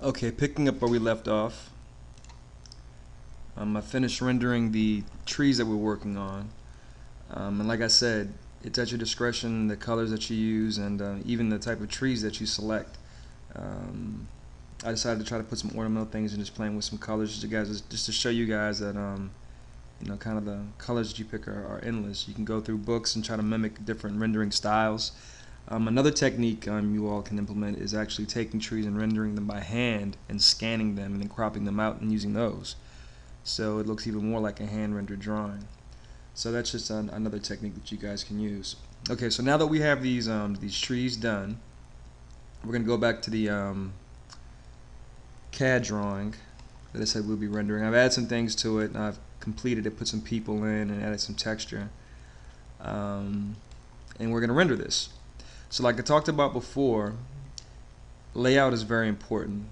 Okay, picking up where we left off. I finished rendering the trees that we're working on. And like I said, it's at your discretion the colors that you use and even the type of trees that you select. Um, I decided to try to put some ornamental things and just playing with some colors just to show you guys that kind of the colors that you pick are endless. You can go through books and try to mimic different rendering styles. Another technique you all can implement is actually taking trees and rendering them by hand and scanning them and then cropping them out and using those. So it looks even more like a hand-rendered drawing. So that's just another technique that you guys can use. Okay, so now that we have these trees done, we're going to go back to the CAD drawing that I said we'll be rendering. I've added some things to it, and I've completed it, put some people in, and added some texture. And we're going to render this. So like I talked about before, layout is very important.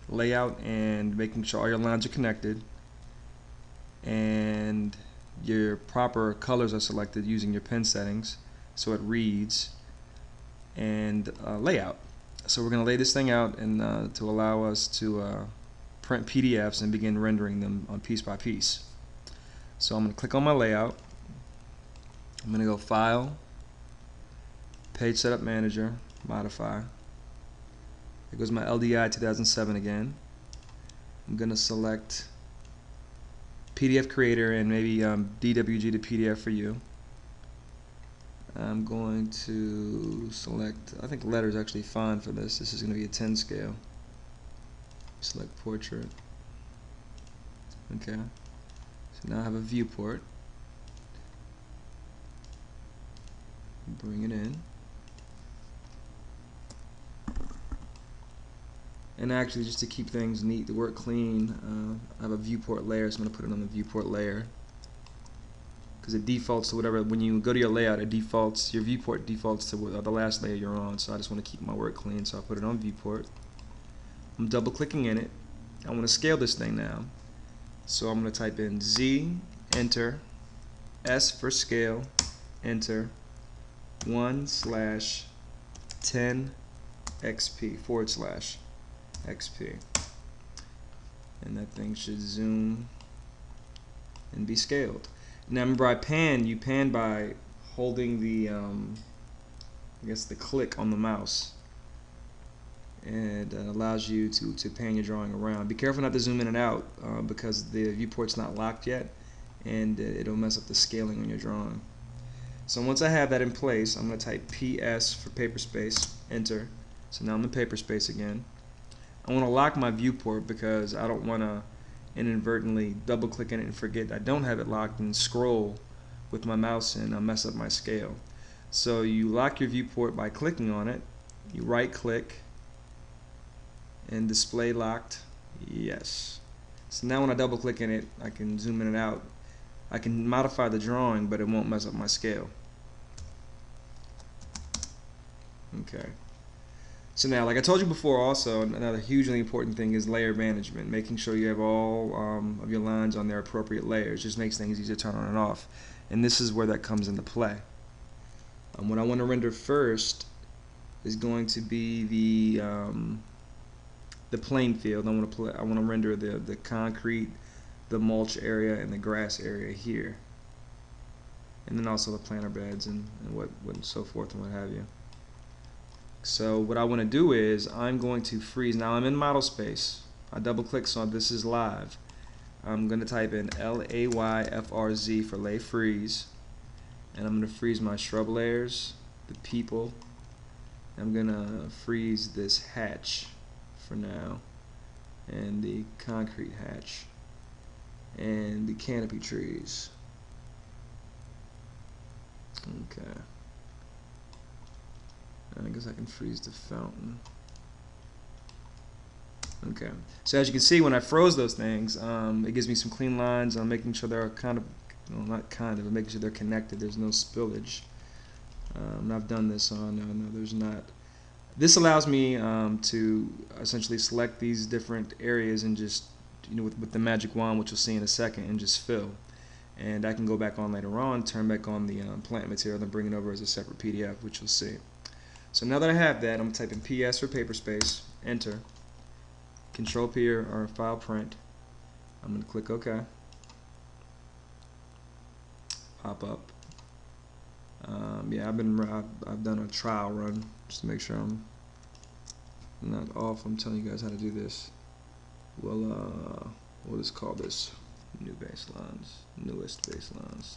Layout and making sure all your lines are connected and your proper colors are selected using your pen settings so it reads, and layout. So we're going to lay this thing out and to allow us to print PDFs and begin rendering them on piece by piece. So I'm going to click on my layout. I'm going to go File, Page Setup Manager, Modify. There goes my LDI 2007 again. I'm going to select PDF Creator and maybe DWG to PDF for you. I'm going to select, I think letter is actually fine for this. This is going to be a 10 scale. Select Portrait. Okay. So now I have a viewport. Bring it in. And actually, just to keep things neat, to work clean, I have a viewport layer, so I'm going to put it on the viewport layer. Because it defaults to whatever, when you go to your layout, it defaults, your viewport defaults to the last layer you're on. So I just want to keep my work clean, so I'll put it on viewport. I'm double clicking in it. I want to scale this thing now. So I'm going to type in Z, enter, S for scale, enter, 1/10 XP, /XP. And that thing should zoom and be scaled. Now remember, you pan by holding the I guess the click on the mouse, and it allows you to pan your drawing around. Be careful not to zoom in and out because the viewport's not locked yet, and it'll mess up the scaling on your drawing. So once I have that in place, I'm going to type PS for paper space, enter. So now I'm in paper space again. I want to lock my viewport because I don't want to inadvertently double click in it and forget I don't have it locked and scroll with my mouse and mess up my scale. So you lock your viewport by clicking on it. You right click and display locked. Yes. So now when I double click in it, I can zoom in and out. I can modify the drawing, but it won't mess up my scale. Okay. So now, like I told you before, also another hugely important thing is layer management, making sure you have all of your lines on their appropriate layers. Just makes things easier to turn on and off, and this is where that comes into play. What I want to render first is going to be the playing field. I want to render the concrete, the mulch area, and the grass area here, and then also the planter beds and what and so forth and what have you. So what I want to do is I'm going to freeze. Now I'm in model space. I double click, so this is live. I'm going to type in LAYFRZ for lay freeze, and I'm going to freeze my shrub layers, the people. I'm going to freeze this hatch for now, and the concrete hatch, and the canopy trees. Okay. I guess I can freeze the fountain. Okay. So as you can see, when I froze those things, it gives me some clean lines. I'm making sure they're kind of, well, not kind of, but making sure they're connected. There's no spillage. And I've done this on, no, there's not. This allows me to essentially select these different areas and just, with the magic wand, which you'll see in a second, and just fill. And I can go back on later on, turn back on the plant material, and bring it over as a separate PDF, which you'll see. So now that I have that, I'm typing PS for paper space, enter. Control P or file print. I'm going to click OK. Pop up. Yeah, I've done a trial run just to make sure I'm not off. I'm telling you guys how to do this. We'll just call this new baselines, newest baselines.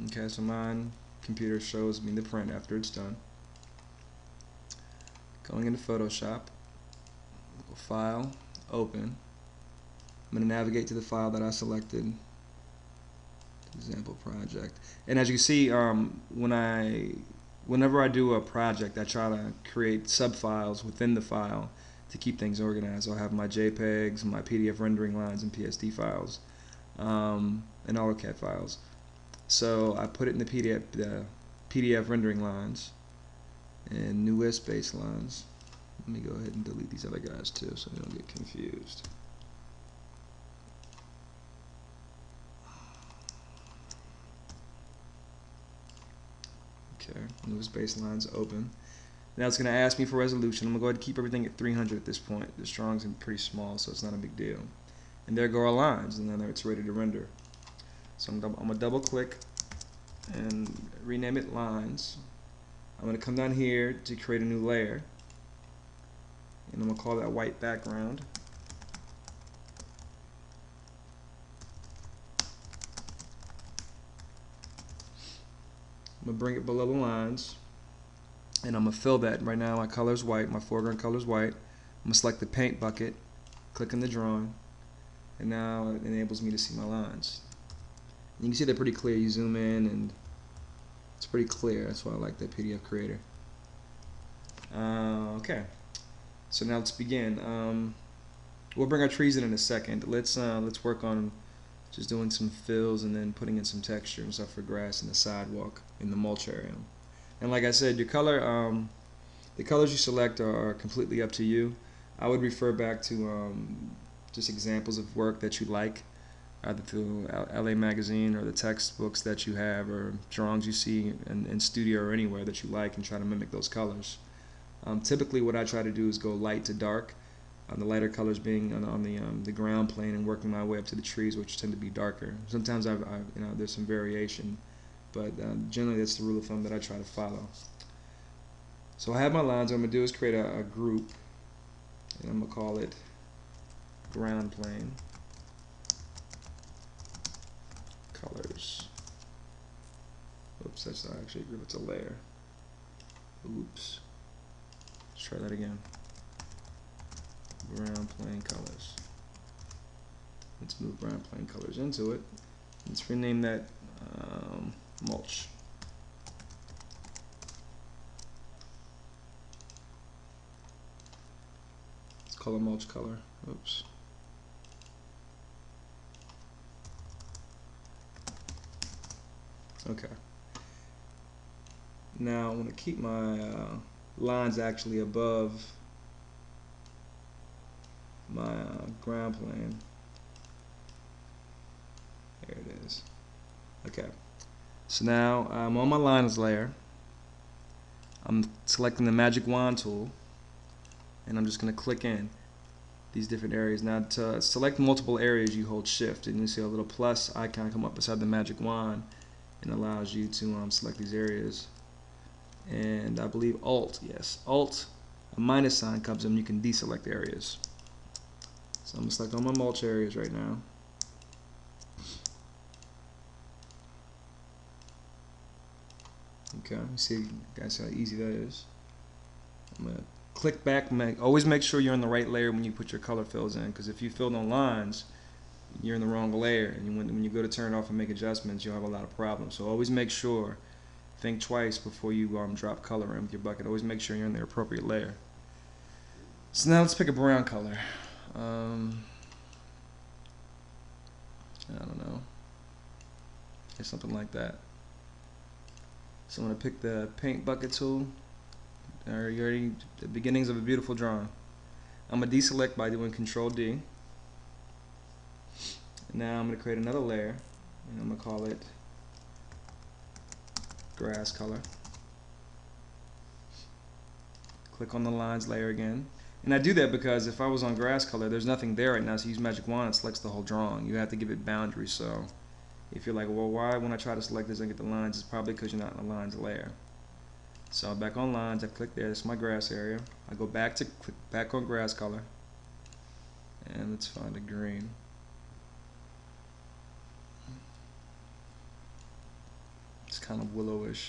Okay, so mine computer shows me the print after it's done. Going into Photoshop, File, Open. I'm going to navigate to the file that I selected, example project. And as you see, whenever I do a project, I try to create subfiles within the file to keep things organized. I'll have my JPEGs, my PDF rendering lines, and PSD files, and AutoCAD files. So I put it in the PDF rendering lines and newest baselines. Let me go ahead and delete these other guys too so you don't get confused. Okay, newest baselines open. Now it's going to ask me for resolution. I'm going to go ahead and keep everything at 300 at this point. This drawing's pretty small, so it's not a big deal. And there go our lines, and then it's ready to render. So I'm going to double click and rename it lines. I'm going to come down here to create a new layer, and I'm going to call that white background. I'm going to bring it below the lines, and I'm going to fill that. Right now my color is white, my foreground color is white. I'm going to select the paint bucket, click on the drawing, and now it enables me to see my lines. You can see they're pretty clear. You zoom in and it's pretty clear. That's why I like that PDF creator. Okay, so now let's begin. We'll bring our trees in a second. Let's work on just doing some fills and then putting in some texture and stuff for grass and the sidewalk in the mulch area. And like I said, your color, the colors you select are completely up to you. I would refer back to just examples of work that you like, either through LA Magazine or the textbooks that you have or drawings you see in studio or anywhere that you like, and try to mimic those colors. Typically what I try to do is go light to dark, the lighter colors being on the ground plane, and working my way up to the trees, which tend to be darker. Sometimes there's some variation, but generally that's the rule of thumb that I try to follow. So I have my lines. What I'm going to do is create a group, and I'm going to call it ground plane colors. Oops, that's not actually a group, it's a layer. Oops. Let's try that again. Ground plane colors. Let's move ground plane colors into it. Let's rename that mulch. Let's call it mulch color. Oops. Okay. Now I want to keep my lines actually above my ground plane. There it is. Okay. So now I'm on my lines layer. I'm selecting the magic wand tool, and I'm just going to click in these different areas. Now to select multiple areas, you hold shift, and you see a little plus icon come up beside the magic wand, and allows you to select these areas. And I believe Alt, yes, Alt, a minus sign comes in, you can deselect areas. So I'm going to select all my mulch areas right now. Okay, you see guys how easy that is. I'm going to click back, always make sure you're in the right layer when you put your color fills in, because if you fill no lines, you're in the wrong layer, and when you go to turn it off and make adjustments, you'll have a lot of problems. So always make sure, think twice before you drop color in with your bucket. Always make sure you're in the appropriate layer. So now let's pick a brown color. I don't know, or something like that. So I'm going to pick the paint bucket tool. You're already the beginnings of a beautiful drawing. I'm going to deselect by doing Control D. Now I'm going to create another layer, and I'm going to call it grass color. Click on the lines layer again. And I do that because if I was on grass color, there's nothing there right now, so use magic wand, it selects the whole drawing. You have to give it boundaries, so if you're like, well, why when I try to select this and get the lines, it's probably because you're not in the lines layer. So back on lines, I click there, that's my grass area. I go back to click back on grass color, and let's find a green. It's kind of willowish.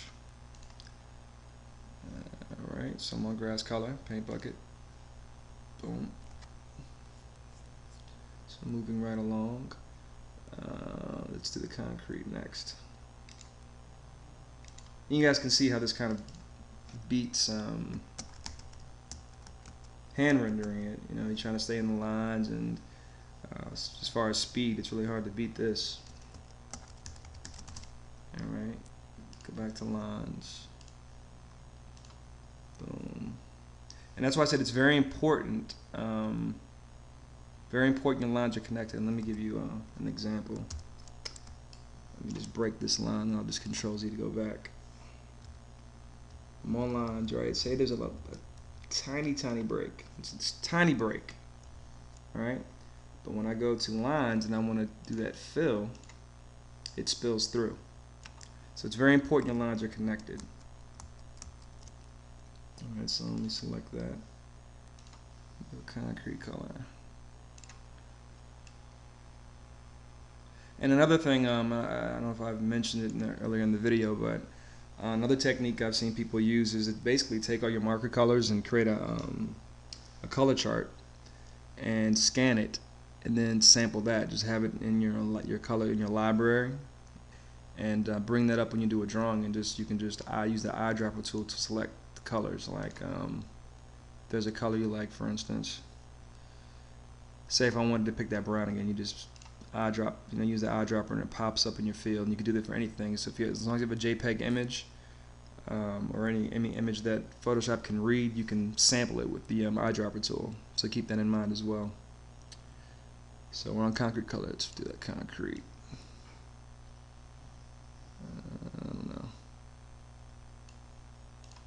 Alright, so I'm on grass color, paint bucket. Boom. So moving right along. Let's do the concrete next. You guys can see how this kind of beats hand rendering it. You know, you're trying to stay in the lines, and as far as speed, it's really hard to beat this. Alright, go back to lines. Boom. And that's why I said it's very important. Very important your lines are connected. And let me give you an example. Let me just break this line, and I'll just Control Z to go back. I'm on lines, right? Say there's a tiny break. It's a tiny break, all right? But when I go to lines and I want to do that fill, it spills through. So it's very important your lines are connected. All right, so let me select that. Do a concrete color. And another thing, I don't know if I've mentioned it earlier in the video, but another technique I've seen people use is to basically take all your marker colors and create a color chart and scan it, and then sample that. Just have it in your color in your library, and bring that up when you do a drawing, and you can use the Eyedropper tool to select the colors. Like there's a color you like, for instance. Say if I wanted to pick that brown again, you just use the eyedropper, and it pops up in your field, and you can do that for anything. So as long as you have a JPEG image or any image that Photoshop can read, you can sample it with the Eyedropper tool. So keep that in mind as well. So we're on concrete color. Let's do that concrete. I don't know.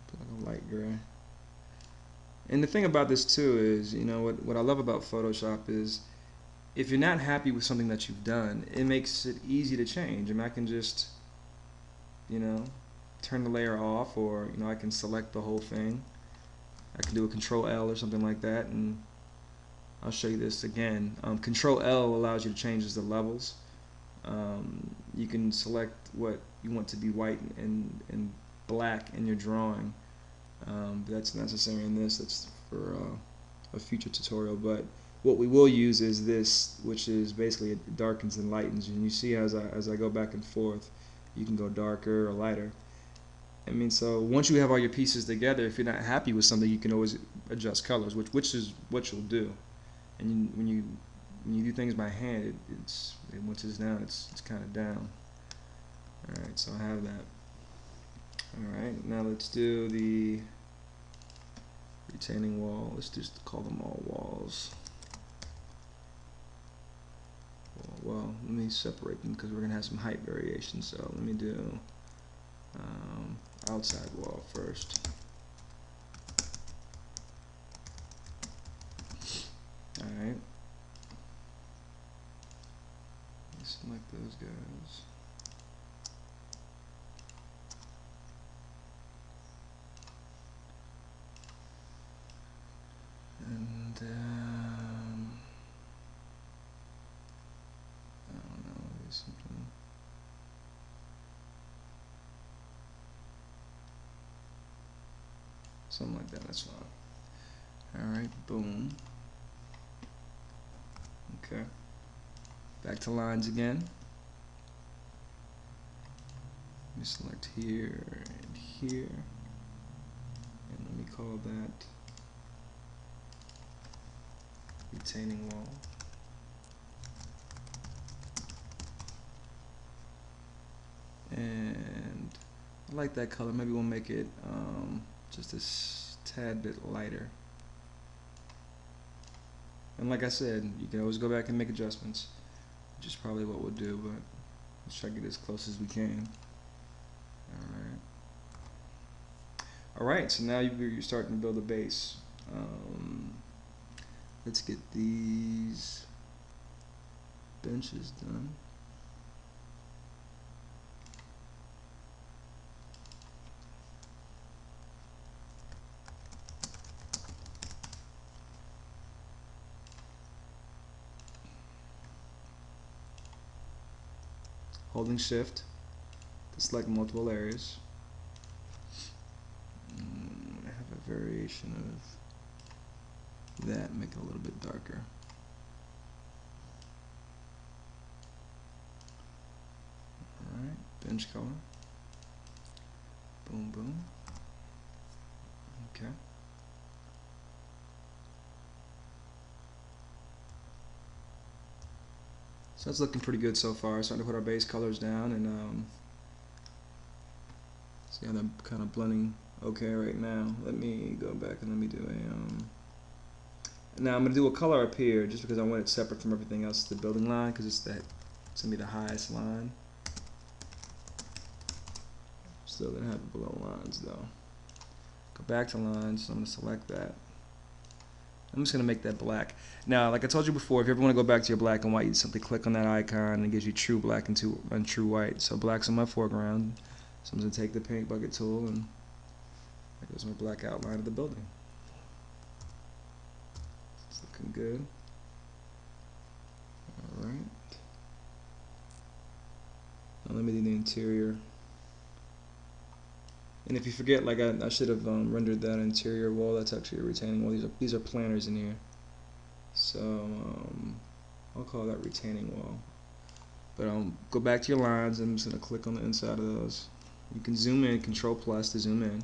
Put like a light gray. And the thing about this too is, you know, what I love about Photoshop is, if you're not happy with something that you've done, it makes it easy to change. I mean, I can just, you know, turn the layer off, or, you know, I can select the whole thing. I can do a Control L or something like that, and I'll show you this again. Control L allows you to change the levels. You can select what you want to be white and black in your drawing. That's necessary in this. That's for a future tutorial, but what we will use is this, which is basically it darkens and lightens. And you see as I go back and forth, you can go darker or lighter. I mean, so once you have all your pieces together, if you're not happy with something, you can always adjust colors, which is what you'll do. And when you do things by hand, once it's down, it's kind of down. All right, so I have that. All right, now let's do the retaining wall. Let's just call them all walls. Well, let me separate them because we're going to have some height variation. So let me do outside wall first. Alright. Select those guys. And something. Something like that, that's fine. Alright, boom. Okay. Back to lines again. Let me select here and here. And let me call that retaining wall. And I like that color. Maybe we'll make it just a tad bit lighter. And like I said, you can always go back and make adjustments, which is probably what we'll do, but let's try to get as close as we can. Alright. Alright, so now you're starting to build a base. Let's get these benches done. Holding shift to select multiple areas. I have a variation of that, make it a little bit darker. Alright, bench color. Boom, boom. Okay. So that's looking pretty good so far. Starting to put our base colors down and see how they're kind of blending okay right now. Let me go back and let me do a now I'm going to do a color up here just because I want it separate from everything else, the building line, because it's going to be the highest line. Still going to have below lines though. Go back to lines, so I'm going to select that. I'm just going to make that black. Now, like I told you before, if you ever want to go back to your black and white, you simply click on that icon and it gives you true black and true white. So black's on my foreground. So I'm going to take the paint bucket tool and there goes my black outline of the building. It's looking good. Alright. Now let me do the interior. And if you forget, like I should have rendered that interior wall. That's actually a retaining wall. These are planners in here. So I'll call that retaining wall. But go back to your lines. I'm just going to click on the inside of those. You can zoom in, Control plus to zoom in.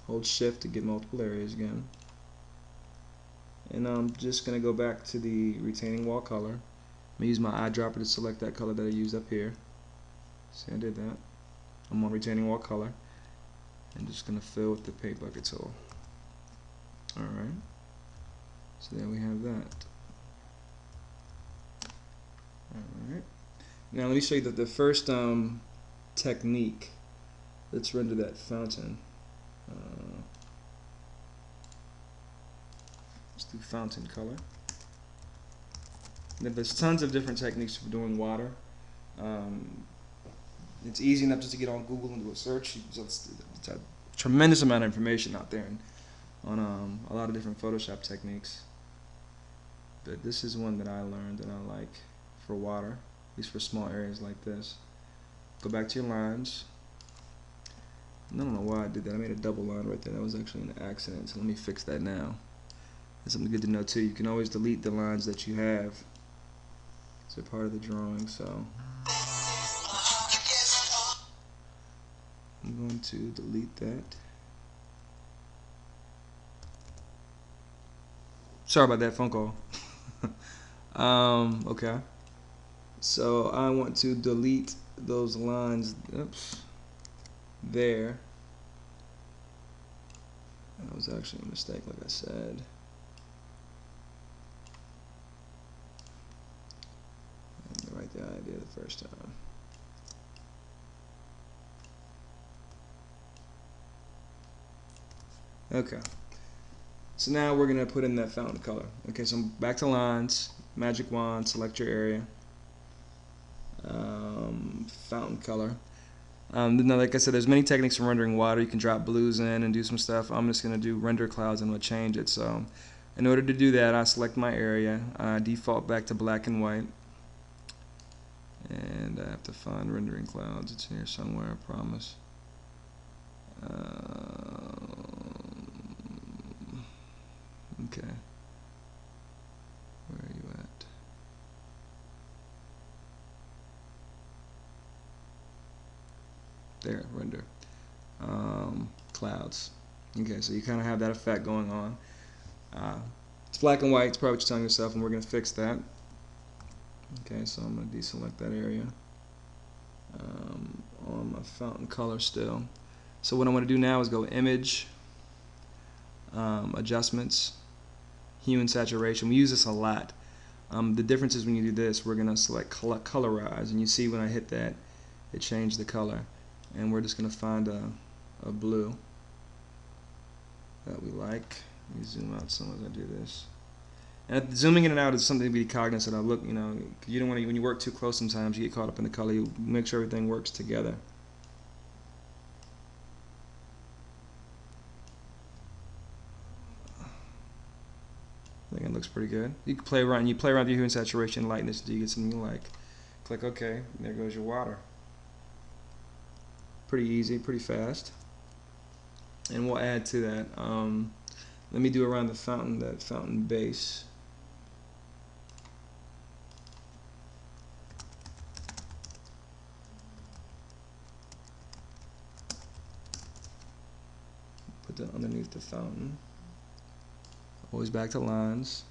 Hold shift to get multiple areas again. And I'm just going to go back to the retaining wall color. I'm going to use my eyedropper to select that color that I used up here. See, I did that. I'm on retaining wall color. I'm just going to fill with the paint bucket tool. Alright. So there we have that. Alright. Now let me show you the first technique. Let's render that fountain. Let's do fountain color. Now, there's tons of different techniques for doing water. It's easy enough just to get on Google and do a search. It's a tremendous amount of information out there on a lot of different Photoshop techniques. But this is one that I learned that I like for water, at least for small areas like this. Go back to your lines. I don't know why I did that. I made a double line right there. That was actually an accident. So let me fix that now. That's something good to know too. You can always delete the lines that you have. They're part of the drawing. So I'm going to delete that. Sorry about that phone call. Okay. So I want to delete those lines. Oops. There. That was actually a mistake, like I said. I didn't write the idea the first time. Okay. So now we're going to put in that fountain color. Okay, so I'm back to lines, magic wand, select your area. Fountain color. Now, like I said, there's many techniques for rendering water. You can drop blues in and do some stuff. I'm just going to do render clouds and I'm going to change it. So in order to do that, I select my area, default back to black and white. And I have to find rendering clouds. It's here somewhere, I promise. Okay. Where are you at? There, render. Clouds. Okay, so you kind of have that effect going on. It's black and white, it's probably what you're telling yourself, and we're going to fix that. Okay, so I'm going to deselect that area. On my fountain color still. So what I want to do now is go Image, Adjustments, Hue and Saturation. We use this a lot. The difference is when you do this, we're going to select Colorize, and you see when I hit that, it changed the color. And we're just going to find a blue. that we like. Let me zoom out some as I do this. And zooming in and out is something to be cognizant of. Look, you know, you don't want to, when you work too close sometimes you get caught up in the color. You make sure everything works together. I think it looks pretty good. You can play around. You play around with your hue and saturation, lightness until you get something you like. Click OK. And there goes your water. Pretty easy, pretty fast. And we'll add to that. Let me do around the fountain, that fountain base. Put that underneath the fountain. Always back to lines.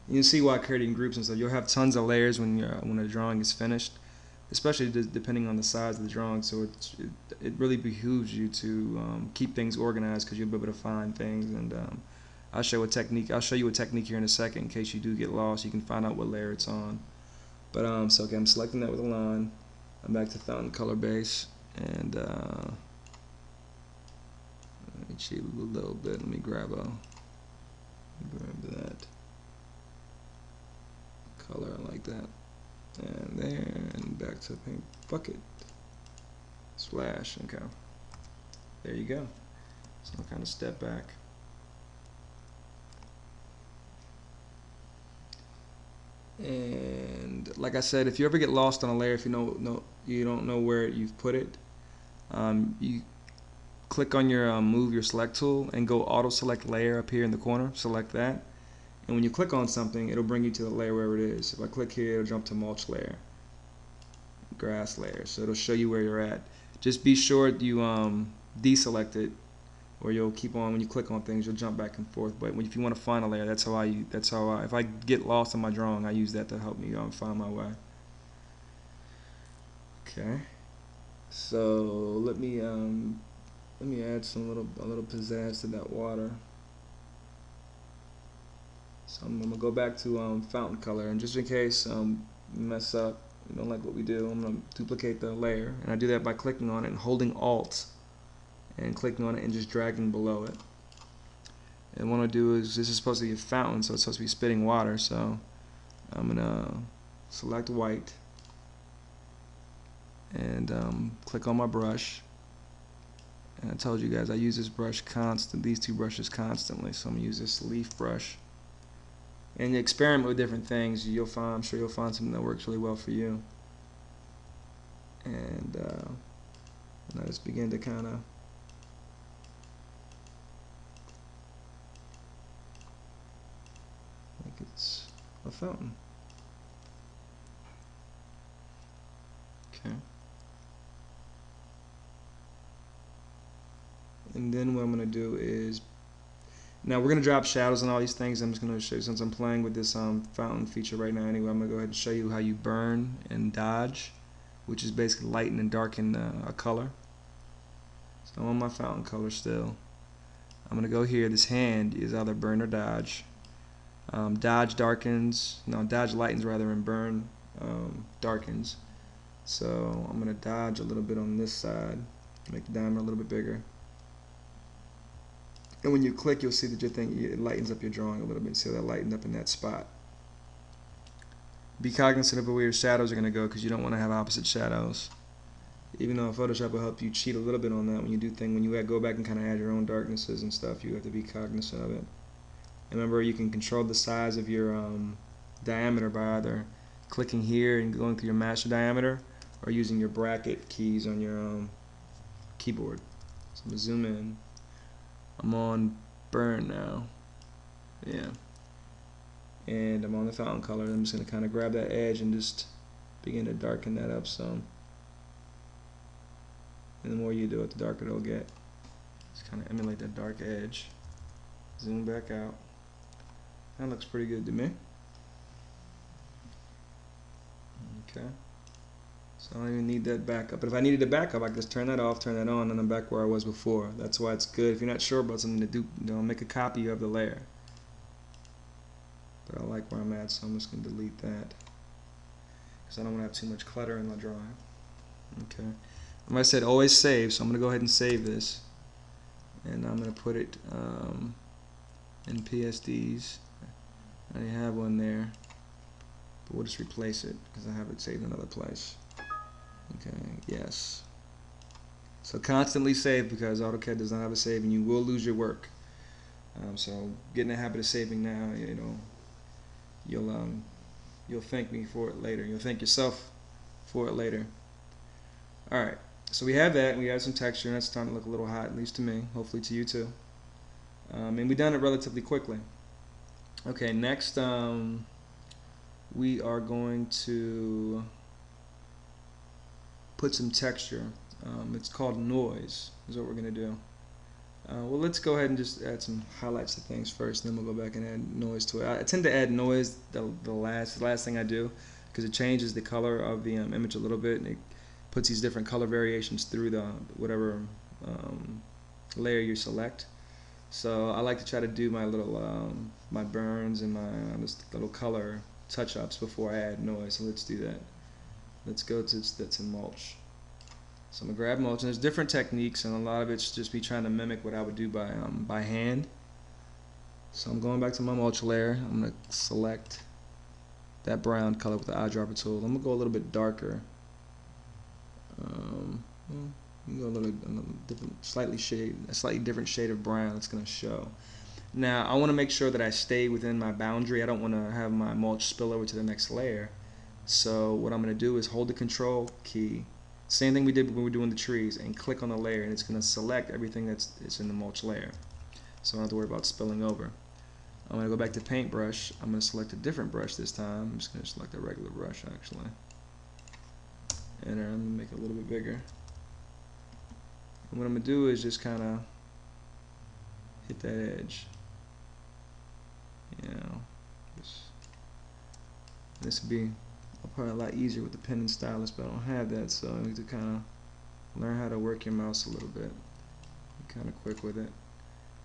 You can see why creating groups and stuff. You'll have tons of layers when a drawing is finished, especially depending on the size of the drawing. So it really behooves you to keep things organized, because you'll be able to find things. And I'll show you a technique here in a second in case you do get lost. You can find out what layer it's on. But so okay, I'm selecting that with a line. I'm back to fountain color base, and let me cheat a little bit. Let me grab that color like that, and there, and back to paint bucket, splash. Okay, there you go. So I'll kind of step back. And like I said, if you ever get lost on a layer, if you don't know where you've put it, you click on your move your select tool and go auto select layer up here in the corner. Select that, and when you click on something, it'll bring you to the layer wherever it is. If I click here, it'll jump to mulch layer, grass layer, so it'll show you where you're at. Just be sure you deselect it, or you'll keep on, when you click on things, you'll jump back and forth. But if you want to find a layer, that's how I if I get lost in my drawing, I use that to help me find my way. Okay, so let me add a little pizzazz to that water. So I'm gonna go back to fountain color, and just in case we mess up, you don't like what we do, I'm gonna duplicate the layer, and I do that by clicking on it and holding Alt and clicking on it and just dragging below it. And what I do is, this is supposed to be a fountain, so it's supposed to be spitting water. So I'm gonna select white and click on my brush. And I told you guys I use this brush these two brushes constantly, so I'm gonna use this leaf brush. And you experiment with different things. I'm sure you'll find something that works really well for you. And I just begin to kind of like it's a fountain. Okay. And then what I'm going to do is, now we're going to drop shadows and all these things. I'm just going to show you, since I'm playing with this fountain feature right now anyway, I'm going to go ahead and show you how you burn and dodge, which is basically lighten and darken a color. So I'm on my fountain color still. I'm going to go here. This hand is either burn or dodge. Dodge lightens rather, and burn darkens. So I'm going to dodge a little bit on this side, make the diameter a little bit bigger. And when you click, you'll see that it lightens up your drawing a little bit. See how that lightened up in that spot. Be cognizant of where your shadows are going to go, because you don't want to have opposite shadows. Even though Photoshop will help you cheat a little bit on that when you do things, when you go back and kind of add your own darknesses and stuff, you have to be cognizant of it. And remember, you can control the size of your diameter by either clicking here and going through your master diameter, or using your bracket keys on your keyboard. So I'm going to zoom in. I'm on burn now. Yeah. And I'm on the fountain color. I'm just going to kind of grab that edge and just begin to darken that up some. And the more you do it, the darker it'll get. Just kind of emulate that dark edge. Zoom back out. That looks pretty good to me. Okay. So I don't even need that backup. But if I needed a backup, I could just turn that off, turn that on, and I'm back where I was before. That's why it's good. If you're not sure about something to do, make a copy of the layer. But I like where I'm at, so I'm just going to delete that, because I don't want to have too much clutter in my drawing. Okay. I said always save, so I'm going to go ahead and save this. and I'm going to put it in PSDs. I already have one there, but we'll just replace it because I have it saved in another place. Okay, yes. So constantly save, because AutoCAD does not have a save and you will lose your work. So get in the habit of saving now. You know, you'll thank me for it later. You'll thank yourself for it later. All right. So we have that. We have some texture, and it's starting to look a little hot, at least to me. Hopefully to you too. And we've done it relatively quickly. Okay. Next, we are going to put some texture. It's called noise, is what we're going to do. Well, let's go ahead and just add some highlights to things first, and then we'll go back and add noise to it. I tend to add noise the last thing I do, because it changes the color of the image a little bit, and it puts these different color variations through the whatever layer you select. So I like to try to do my little my burns and my just little color touch-ups before I add noise. So let's do that. Let's go to mulch. So I'm gonna grab mulch, and there's different techniques, and a lot of it's just me trying to mimic what I would do by hand. So I'm going back to my mulch layer. I'm gonna select that brown color with the eyedropper tool. I'm gonna go a little bit darker. Go a little different, a slightly different shade of brown. It's gonna show. Now I want to make sure that I stay within my boundary. I don't want to have my mulch spill over to the next layer. So what I'm gonna do is hold the Control key. Same thing we did when we were doing the trees, and click on the layer, and it's going to select everything that's in the mulch layer. So I don't have to worry about spilling over. I'm going to go back to paintbrush. I'm going to select a different brush this time. I'm just going to select a regular brush actually. And I'm going to make it a little bit bigger. And what I'm going to do is just kind of hit that edge. You know, this would be probably a lot easier with the pen and stylus, but I don't have that, so I need to kind of learn how to work your mouse a little bit. Be kind of quick with it.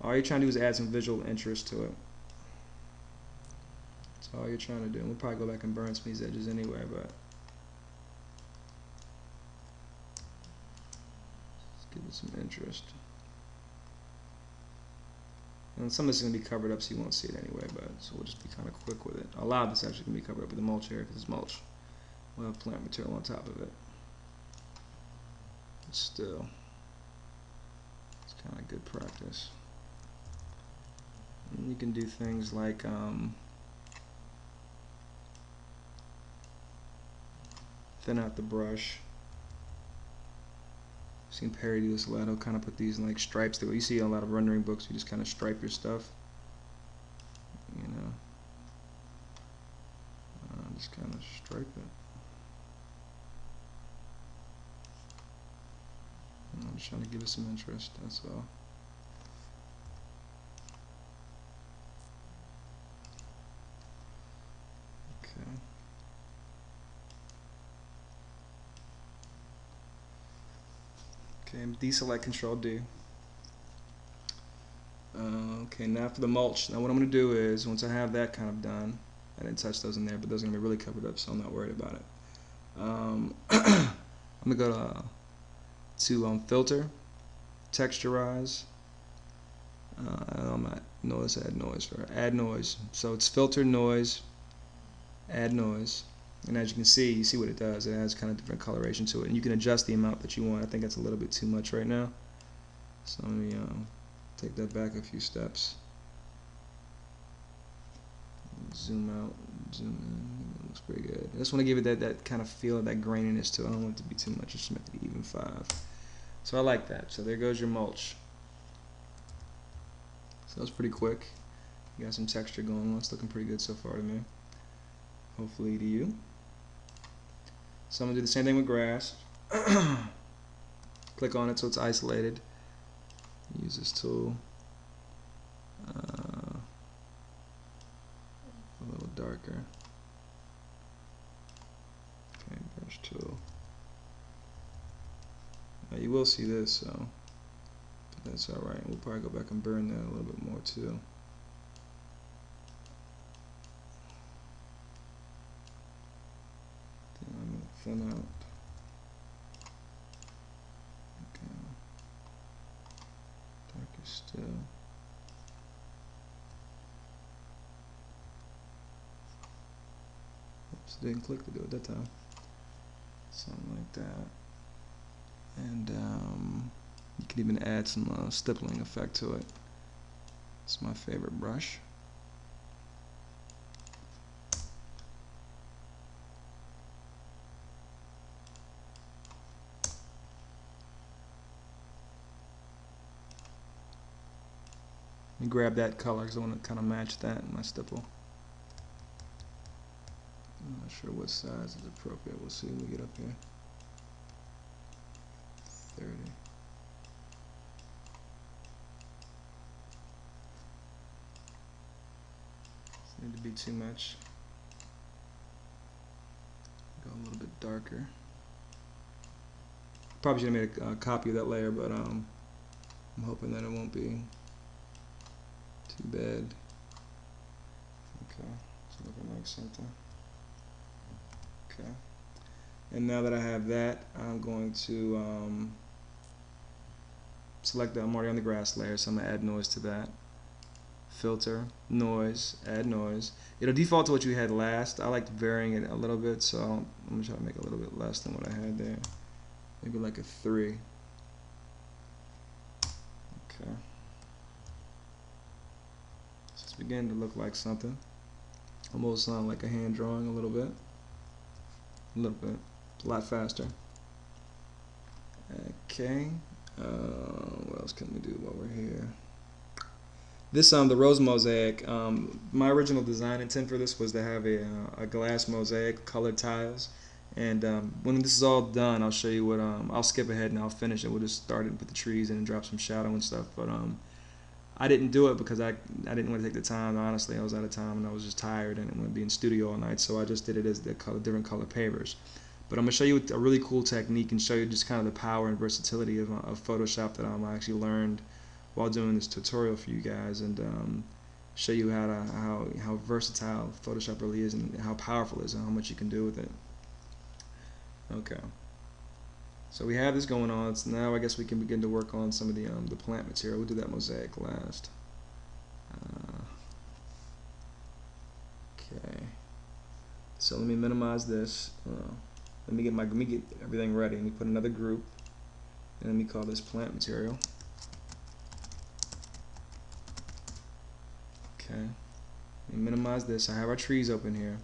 All you're trying to do is add some visual interest to it. That's all you're trying to do. And we'll probably go back and burn some of these edges anyway, but let's give it some interest. And some of this is going to be covered up, so you won't see it anyway, but so we'll just be kind of quick with it. A lot of this actually can be covered up with the mulch area, because it's mulch. We'll have plant material on top of it. But still, it's kind of good practice. And you can do things like thin out the brush. I've seen Perry do this a lot. He'll kind of put these in like stripes. You see a lot of rendering books. You just kind of stripe your stuff. You know, just kind of stripe it. I'm just trying to give it some interest, that's all. Okay. Okay, deselect, Control D. Okay, now for the mulch. Now what I'm going to do is, once I have that kind of done, I didn't touch those in there, but those are going to be really covered up, so I'm not worried about it. I'm going to go to filter, texturize. I'm not noise, add noise, or add noise. So it's filter, noise, add noise, and as you can see, you see what it does. It adds kind of different coloration to it, and you can adjust the amount that you want. I think that's a little bit too much right now, so let me take that back a few steps. Zoom out, zoom in. It looks pretty good. I just want to give it that kind of feel, that graininess to it. I don't want it to be too much. Just make it even 5. So I like that. So there goes your mulch. So that was pretty quick. You got some texture going on. It's looking pretty good so far to me. Hopefully to you. So I'm going to do the same thing with grass. Click on it so it's isolated. Use this tool. A little darker. Okay, brush tool. Now you will see this, so but that's alright. We'll probably go back and burn that a little bit more too. Then I'm going to thin out. Okay. Darker Still. Oops, didn't click to do it that time. Something like that. And you can even add some stippling effect to it. It's my favorite brush. Let me grab that color because I want to kind of match that in my stipple. I'm not sure what size is appropriate. We'll see when we get up here. 30. Doesn't need to be too much. Go a little bit darker. Probably should have made a copy of that layer, but I'm hoping that it won't be too bad. Okay, it's looking like something. Okay, and now that I have that, I'm going to select I'm already on the grass layer, so I'm going to add noise to that. Filter, noise, add noise. It'll default to what you had last. I like varying it a little bit, so I'm going to try to make it a little bit less than what I had there. Maybe like a 3. Okay. So it's beginning to look like something. Almost sound like a hand drawing a little bit. A lot faster. Okay. What else can we do while we're here? This the rose mosaic. My original design intent for this was to have a glass mosaic, colored tiles. And when this is all done, I'll show you what. I'll skip ahead and I'll finish it. We'll just start and put the trees in and drop some shadow and stuff. But I didn't do it because I didn't want to take the time. Honestly, I was out of time and I was just tired and I didn't want to be in studio all night. So I just did it as the different color pavers. But I'm gonna show you a really cool technique and show you just kind of the power and versatility of Photoshop that I actually learned while doing this tutorial for you guys, and show you how versatile Photoshop really is and how powerful it is and how much you can do with it. Okay, so we have this going on. So now I guess we can begin to work on some of the plant material. We'll do that mosaic last. Okay, so let me minimize this. Let me get everything ready. Let me put another group, and let me call this plant material. Okay, let me minimize this. I have our trees open here.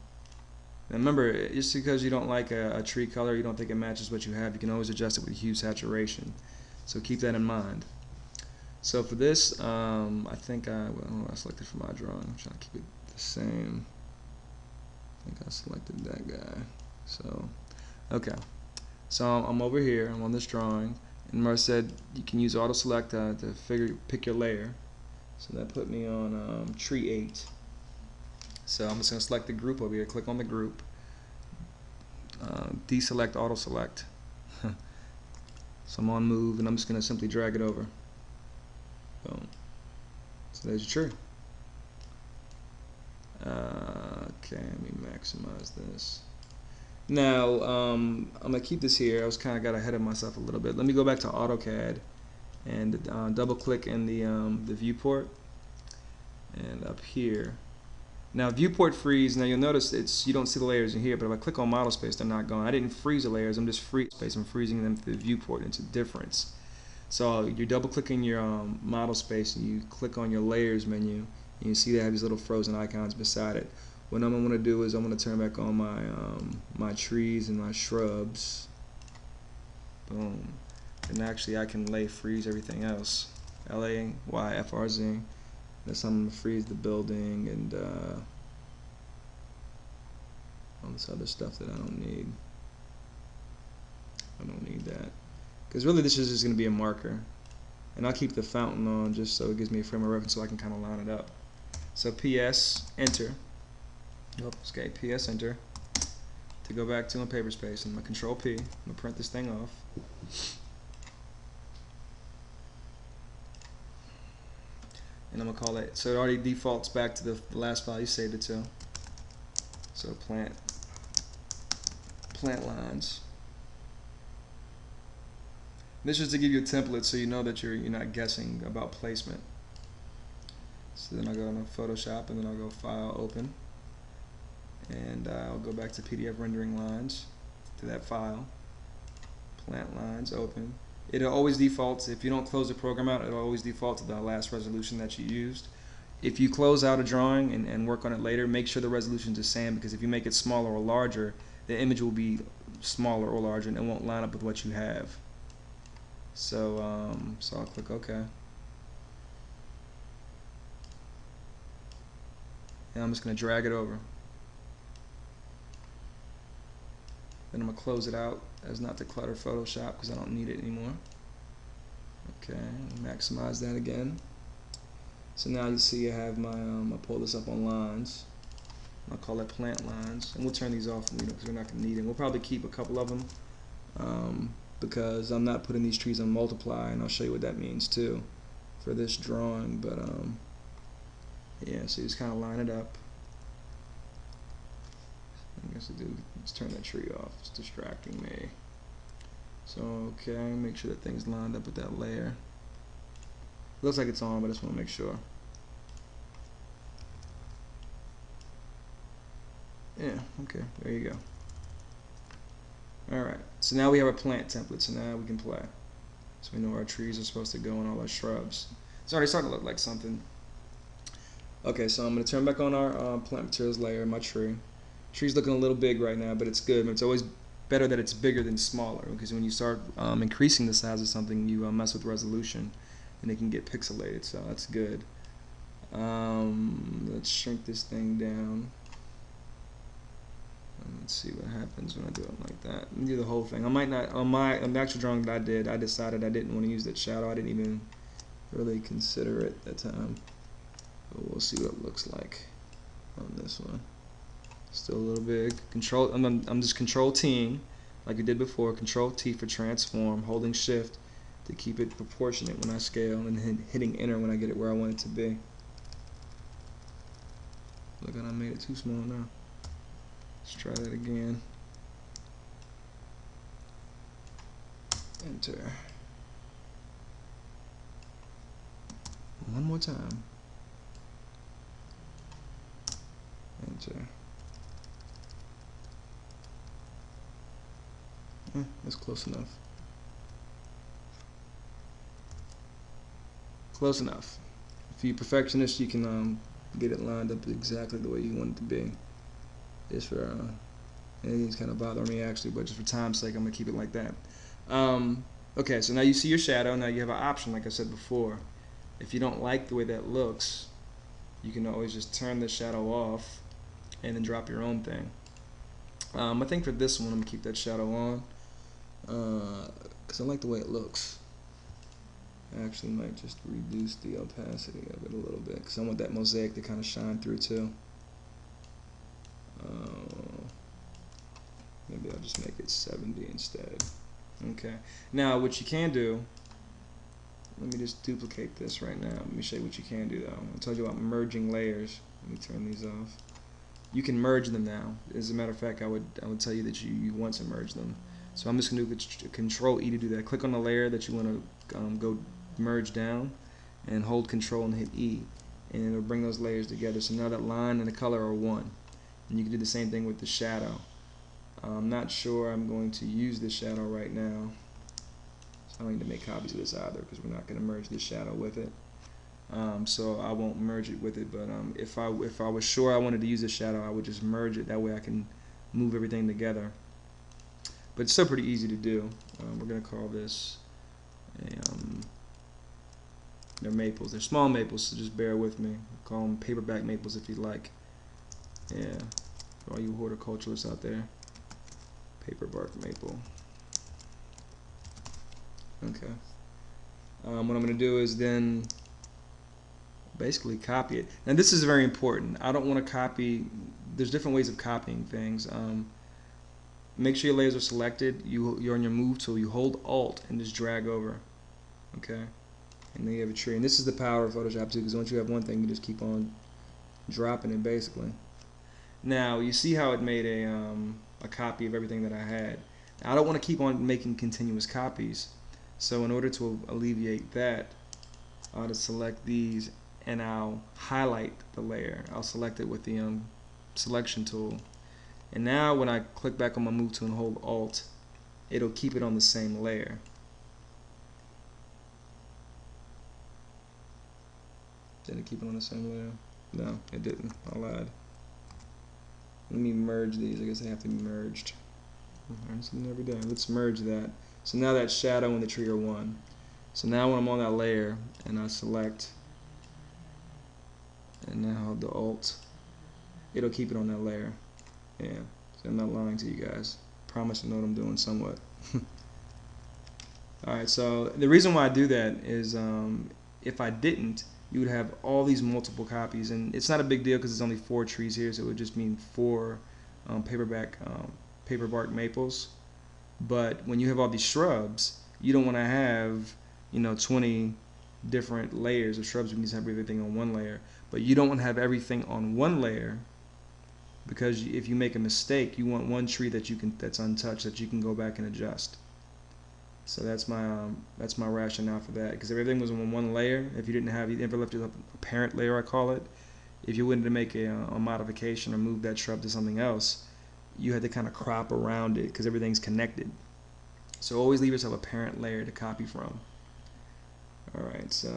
Now remember, just because you don't like a tree color, you don't think it matches what you have, you can always adjust it with Hue Saturation. So keep that in mind. So for this, I think I selected for my drawing. I'm trying to keep it the same. I think I selected that guy. So, okay. So I'm over here. I'm on this drawing, and remember I said you can use Auto Select to pick your layer. So that put me on tree 8. So I'm just going to select the group over here, click on the group, deselect Auto Select. So I'm on move, and I'm just going to simply drag it over. Boom. So there's your tree. Okay, let me maximize this. Now I'm going to keep this here. I was kind of got ahead of myself a little bit. Let me go back to AutoCAD and double click in the viewport, and up here. Now Viewport Freeze, now you'll notice you don't see the layers in here, but if I click on model space, they're not gone. I didn't freeze the layers, I'm just freezing space. I'm freezing them through the viewport. It's a difference. So you're double clicking your model space and you click on your layers menu, and you see they have these little frozen icons beside it. What I'm going to do is I'm going to turn back on my my trees and my shrubs. Boom. And actually I can freeze everything else. LAYFRZ. That's I'm going to freeze the building and all this other stuff that I don't need. I don't need that. Because really this is just going to be a marker. And I'll keep the fountain on just so it gives me a frame of reference so I can kind of line it up. So PS, enter. Oops, okay, PS, enter. To go back to my paper space, and my Control P. I'm going to print this thing off. And I'm going to call it, so it already defaults back to the last file you saved it to. So plant lines. This is to give you a template so you know that you're not guessing about placement. So then I'll go into Photoshop, and then I'll go File, Open, and I'll go back to PDF rendering lines, to that file, plant lines, open. It always defaults, if you don't close the program out, it'll always default to the last resolution that you used. If you close out a drawing and work on it later, make sure the resolution is the same, because if you make it smaller or larger, the image will be smaller or larger and it won't line up with what you have. So, so I'll click OK. And I'm just going to drag it over. Then I'm going to close it out as not to clutter Photoshop because I don't need it anymore. Okay, maximize that again. So now you see I have my, I'll pull this up on lines. I'll call it plant lines. And we'll turn these off because we're not going to need them. We'll probably keep a couple of them because I'm not putting these trees on multiply, and I'll show you what that means too for this drawing. But yeah, so you just kind of line it up. I guess let's turn that tree off. It's distracting me. So okay, make sure that thing's lined up with that layer. Looks like it's on, but I just want to make sure. Yeah, okay, there you go. Alright, so now we have a plant template, so now we can play. So we know where our trees are supposed to go and all our shrubs. It's already starting to look like something. Okay, so I'm going to turn back on our plant materials layer, my tree. Tree's looking a little big right now, but it's good. It's always better that it's bigger than smaller, because when you start increasing the size of something, you mess with resolution and it can get pixelated, so that's good. Let's shrink this thing down. Let's see what happens when I do it like that. Let me do the whole thing. I might not, on the actual drawing that I did, I decided I didn't want to use that shadow. I didn't even really consider it at that time. But we'll see what it looks like on this one. Still a little big. I'm just Control T-ing like we did before. Control T for transform, holding Shift to keep it proportionate when I scale, and hitting Enter when I get it where I want it to be. Look, I made it too small now. Let's try that again. Enter. One more time. Enter. That's close enough. Close enough. If you're a perfectionist, you can get it lined up exactly the way you want it to be. Just for anything's kind of bothering me actually, but just for time's sake, I'm gonna keep it like that. Okay, so now you see your shadow. Now you have an option, like I said before. If you don't like the way that looks, you can always just turn the shadow off and then drop your own thing. I think for this one, I'm gonna keep that shadow on because I like the way it looks. I actually might just reduce the opacity of it a little bit because I want that mosaic to kind of shine through too. Maybe I'll just make it 70 instead. Okay. Now what you can do, let me just duplicate this right now. Let me show you what you can do though. I told you about merging layers. Let me turn these off. You can merge them now. As a matter of fact, I would tell you that you want to merge them. So I'm just going to do Control E to do that. Click on the layer that you want to go merge down, and hold Control and hit E, and it'll bring those layers together. So now that line and the color are one. And you can do the same thing with the shadow. I'm not sure I'm going to use this shadow right now, so I don't need to make copies of this either because we're not going to merge this shadow with it. So I won't merge it with it, but if I was sure I wanted to use this shadow, I would just merge it. That way I can move everything together. But it's still pretty easy to do. We're going to call this they're maples. They're small maples, so just bear with me. Call them paperback maples if you like. Yeah, for all you horticulturalists out there. Paper bark maple. Okay. What I'm going to do is then basically copy it. Now this is very important. I don't want to copy. There's different ways of copying things. Make sure your layers are selected. You're on your move tool. You hold Alt and just drag over. Okay. And then you have a tree. And this is the power of Photoshop too, because once you have one thing, you just keep on dropping it basically. Now you see how it made a copy of everything that I had. Now, I don't want to keep on making continuous copies. So in order to alleviate that, I'll just select these and I'll highlight the layer. I'll select it with the selection tool. And now when I click back on my move tool and hold Alt, it'll keep it on the same layer. Did it keep it on the same layer? No, it didn't. I lied. Let me merge these. I guess they have to be merged. Learn something every day. Let's merge that. So now that shadow and the tree are one. So now when I'm on that layer and I select and now hold the Alt, it'll keep it on that layer. Yeah, so I'm not lying to you guys. Promise to know what I'm doing somewhat. Alright, so the reason why I do that is if I didn't, you would have all these multiple copies, and it's not a big deal because there's only 4 trees here, so it would just mean 4 paper bark maples. But when you have all these shrubs, you don't want to have 20 different layers of shrubs. You can just have everything on one layer, but you don't want to have everything on one layer, because if you make a mistake, you want one tree that's untouched that you can go back and adjust. So that's my rationale for that. Because if everything was on one layer, if you never left it a parent layer, I call it. If you wanted to make a modification or move that shrub to something else, you had to kind of crop around it because everything's connected. So always leave yourself a parent layer to copy from. All right, so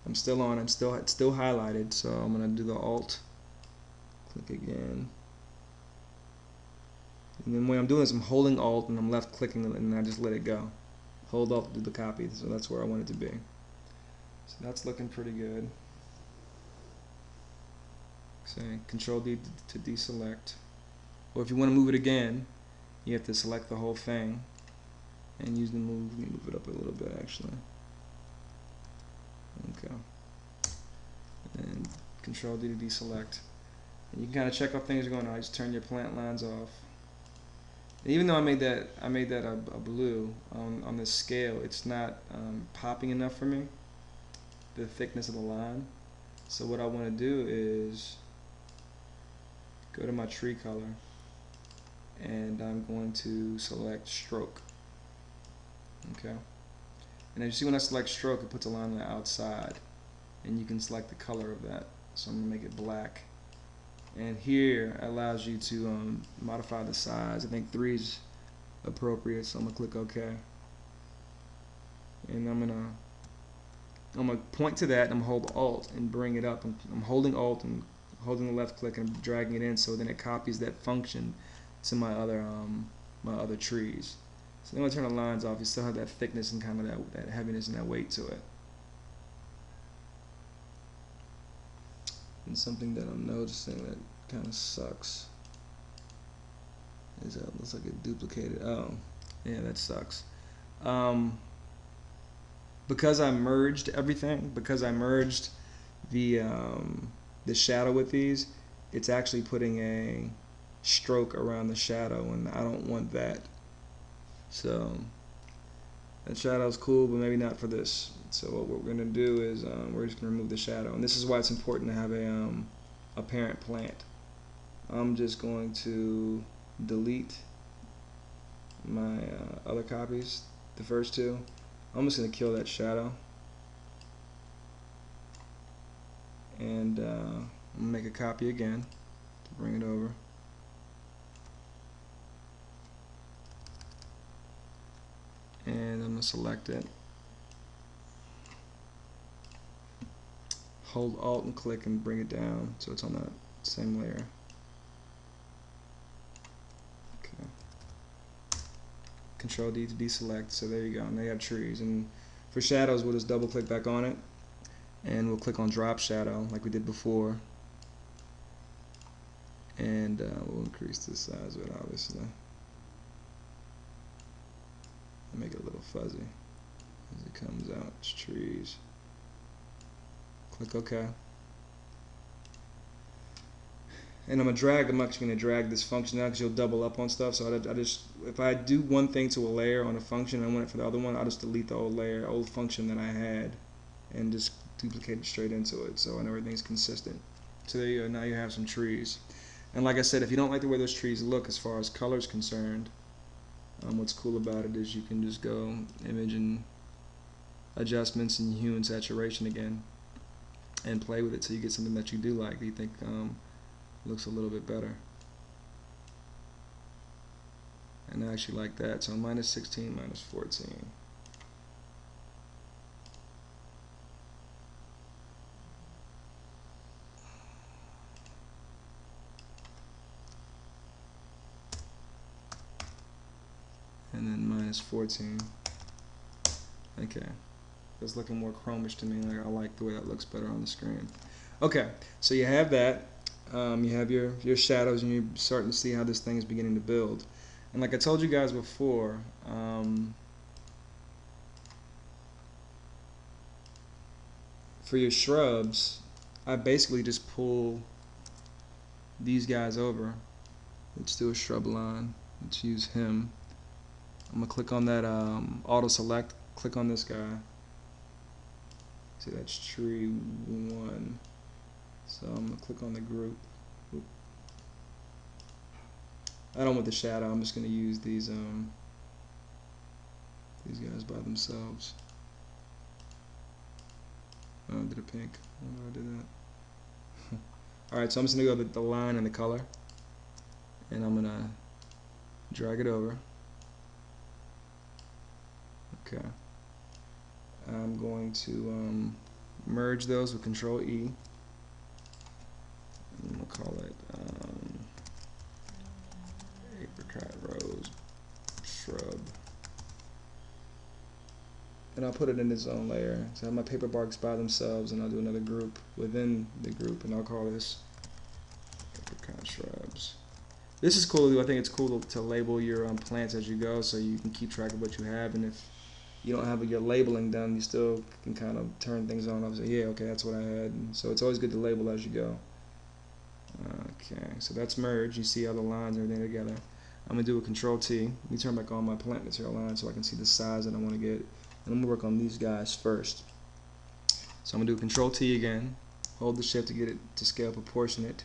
I'm still on. It's still highlighted. So I'm gonna do the Alt. Click again. And then when I'm doing this, I'm holding Alt and I'm left clicking and I just let it go. Hold Alt to do the copy, so that's where I want it to be. So that's looking pretty good. So Control D to deselect. Or if you want to move it again, you have to select the whole thing and use the move. Let me move it up a little bit actually. Okay. And Control D to deselect. And you can kind of check how things are going on. Just turn your plant lines off. And even though I made that a blue on this scale, it's not popping enough for me, the thickness of the line. So what I want to do is go to my tree color and I'm going to select stroke. Okay. And as you see, when I select stroke, it puts a line on the outside, and you can select the color of that. So I'm going to make it black. And here allows you to modify the size. I think 3 is appropriate, so I'm gonna click OK. And I'm gonna point to that and I'm gonna hold Alt and bring it up. I'm holding Alt and holding the left click and dragging it in, so then it copies that function to my other trees. So then when I turn the lines off, you still have that thickness and kind of that heaviness and that weight to it. And something that I'm noticing that kind of sucks is that it looks like it duplicated. Oh, yeah, that sucks. Because I merged everything, because I merged the shadow with these, it's actually putting a stroke around the shadow, and I don't want that. So that shadow's cool, but maybe not for this. So what we're going to do is we're just going to remove the shadow, and this is why it's important to have a parent plant. I'm just going to delete my other copies, the first 2. I'm just going to kill that shadow, and I'm going to make a copy again to bring it over. And I'm going to select it. Hold Alt and click and bring it down so it's on that same layer. Okay. Control D to deselect. So there you go. And they have trees. And for shadows, we'll just double click back on it, and we'll click on Drop Shadow like we did before. And we'll increase the size of it, obviously. Make it a little fuzzy as it comes out. It's trees. Click OK. And I'm actually going to drag this function out because you'll double up on stuff. So if I do one thing to a layer on a function and I want it for the other one, I'll just delete the old function that I had and just duplicate it straight into it. So I know everything's consistent. So there you go. Now you have some trees. And like I said, if you don't like the way those trees look as far as color is concerned, what's cool about it is you can just go image and adjustments and hue and saturation again, and play with it till you get something that you do like, that you think looks a little bit better. And I actually like that. So minus 16, minus 14. And then minus 14. Okay. It's looking more chromish to me. Like, I like the way that looks better on the screen. Okay, so you have that. You have your shadows, and you're starting to see how this thing is beginning to build. And like I told you guys before, for your shrubs, I basically just pull these guys over. Let's do a shrub line. Let's use him. I'm gonna click on that auto select. Click on this guy. See, that's tree 1. So I'm gonna click on the group. Oop. I don't want the shadow. I'm just gonna use these guys by themselves. Oh, I did a pink. Why did I do that? Alright, so I'm just gonna go with the line and the color, and I'm gonna drag it over. Okay. I'm going to merge those with Control E. And we'll call it apricot rose shrub. And I'll put it in its own layer. So I have my paper barks by themselves, and I'll do another group within the group, and I'll call this apricot shrubs. This is cool. I think it's cool to label your plants as you go, so you can keep track of what you have, and if you don't have your labeling done, you still can kind of turn things on and say, yeah, okay, that's what I had. And so it's always good to label as you go. Okay, so that's merged. You see all the lines and everything together. I'm going to do a Control T. Let me turn back on my plant material line so I can see the size that I want to get. And I'm going to work on these guys first. So I'm going to do a Control T again. Hold the shift to get it to scale proportionate.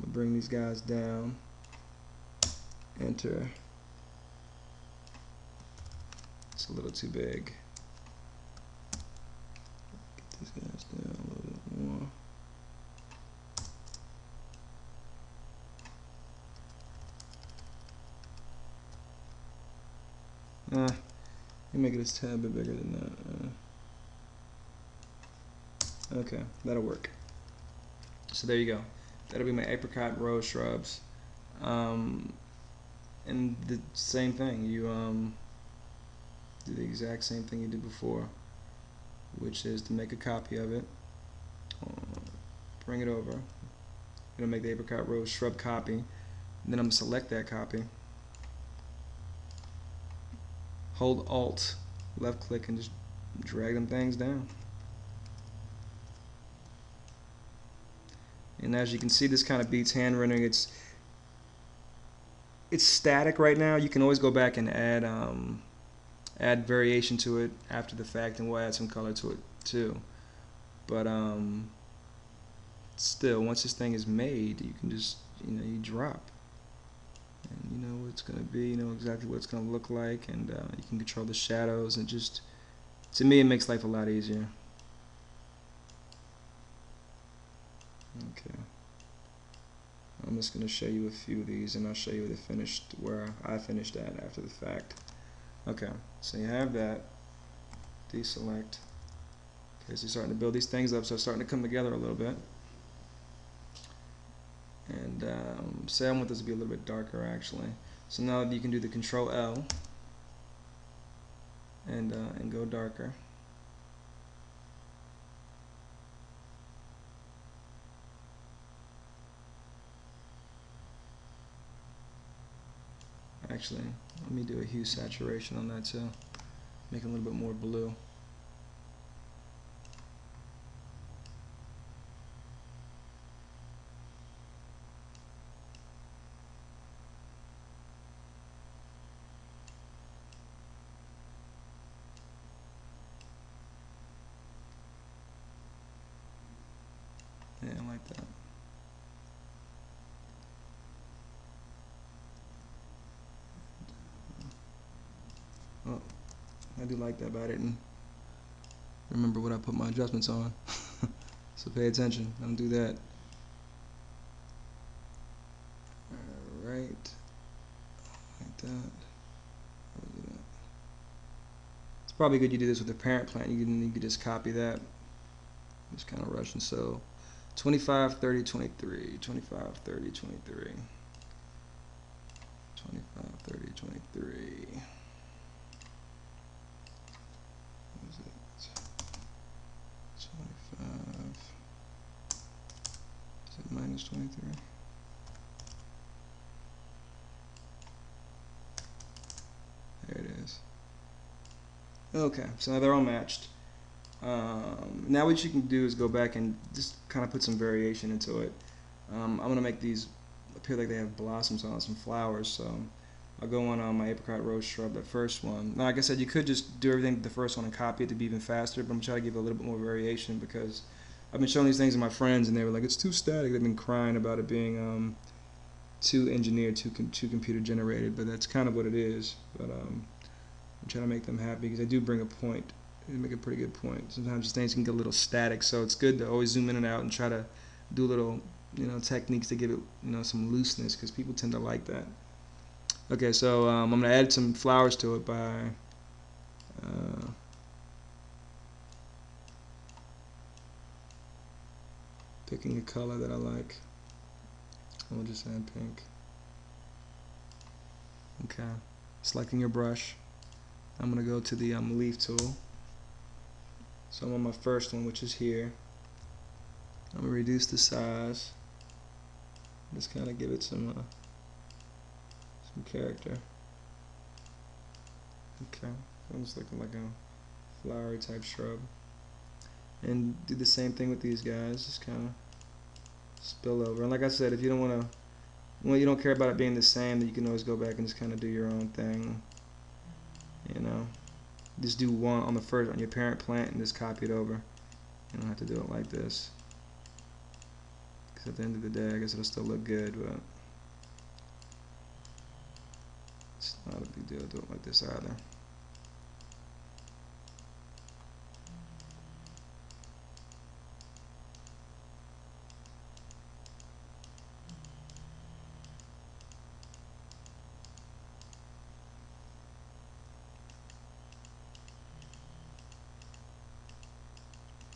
I'm going to bring these guys down. Enter. It's a little too big. Get these guys down a little bit more. Let me make it a tad bit bigger than that. Okay, that'll work. So there you go. That'll be my apricot rose shrubs. And the same thing. You do the exact same thing you did before, which is to make a copy of it. Bring it over. I'm gonna make the apricot rose shrub copy. And then I'm gonna select that copy. Hold Alt, left click, and just drag them things down. And as you can see, this kind of beats hand rendering. It's static right now. You can always go back and add variation to it after the fact, and we'll add some color to it too. But still, once this thing is made, you can just, you drop. And you know what it's going to be, you know exactly what it's going to look like, and you can control the shadows, and just, to me, it makes life a lot easier. Okay. I'm just going to show you a few of these, and I'll show you the finished, where I finished at after the fact. Okay, so you have that. Deselect. Okay, so you're starting to build these things up, so it's starting to come together a little bit. And say I want this to be a little bit darker, actually. So now you can do the Control L and go darker. Actually, let me do a hue saturation on that too. Make it a little bit more blue. Yeah, I like that. Oh, I do like that, but I didn't remember what I put my adjustments on. So pay attention. Don't do that. Alright. Like that. It's probably good you do this with the parent plant. You can just copy that. Just kind of rushing. So 25, 30, 23. 25, 30, 23. 25, 30, 23. What is it? 25. Is it minus 23? There it is. Okay, so now they're all matched. Now what you can do is go back and just kind of put some variation into it. I'm going to make these appear like they have blossoms on some flowers, so I'll go on my apricot rose shrub, that first one. Now, like I said, you could just do everything the first one and copy it to be even faster, but I'm trying to give it a little bit more variation because I've been showing these things to my friends and they were like, it's too static. They've been crying about it being too engineered, too computer generated, but that's kind of what it is. But I'm trying to make them happy because they do bring a point. They make a pretty good point. Sometimes these things can get a little static, so it's good to always zoom in and out and try to do little, techniques to give it, some looseness because people tend to like that. Okay, so I'm going to add some flowers to it by picking a color that I like. We'll just add pink. Okay, selecting your brush. I'm going to go to the leaf tool. So I'm on my first one, which is here. I'm going to reduce the size. Just kind of give it some character. Okay, almost looking like a flowery type shrub. And do the same thing with these guys. Just kind of spill over. And like I said, if you don't want to, well, you don't care about it being the same, then you can always go back and just kind of do your own thing. Just do one on your parent plant and just copy it over. You don't have to do it like this. Because at the end of the day, I guess it'll still look good, but it's not a big deal to do it like this either.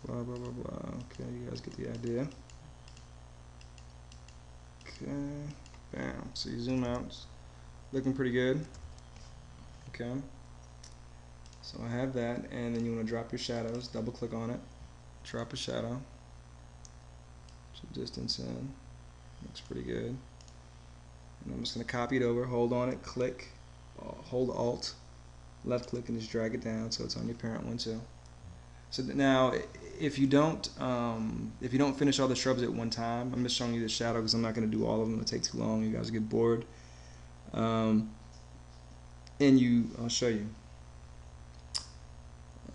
Blah, blah, blah, blah. Okay, you guys get the idea. Okay, bam. So you zoom out. It's looking pretty good. Okay. So I have that, and then you want to drop your shadows. Double click on it. Drop a shadow. Some distance in. Looks pretty good. And I'm just going to copy it over. Hold on it. Click. Hold Alt. Left click and just drag it down so it's on your parent one too. So now, if you don't finish all the shrubs at one time, I'm just showing you the shadow because I'm not going to do all of them. It'll take too long. You guys get bored. I'll show you.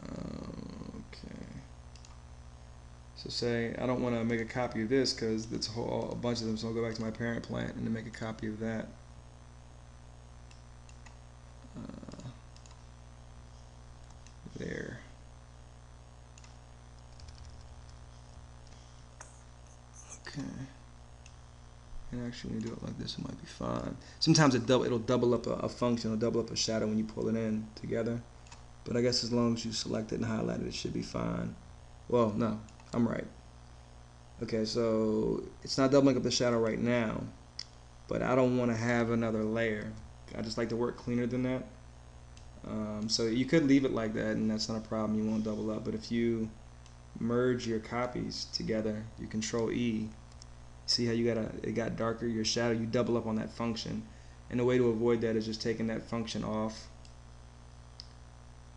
Okay. So say I don't want to make a copy of this because it's a bunch of them. So I'll go back to my parent plant and then make a copy of that. There. Okay. And actually, when you do it like this, it might be fine. Sometimes it'll double up a function, it'll double up a shadow when you pull it in together. But I guess as long as you select it and highlight it, it should be fine. Well, no, I'm right. Okay, so it's not doubling up the shadow right now, but I don't want to have another layer. I just like to work cleaner than that. So you could leave it like that, and that's not a problem. You won't double up. But if you merge your copies together, you Control E. See how it got darker? Your shadow, you double up on that function. And the way to avoid that is just taking that function off,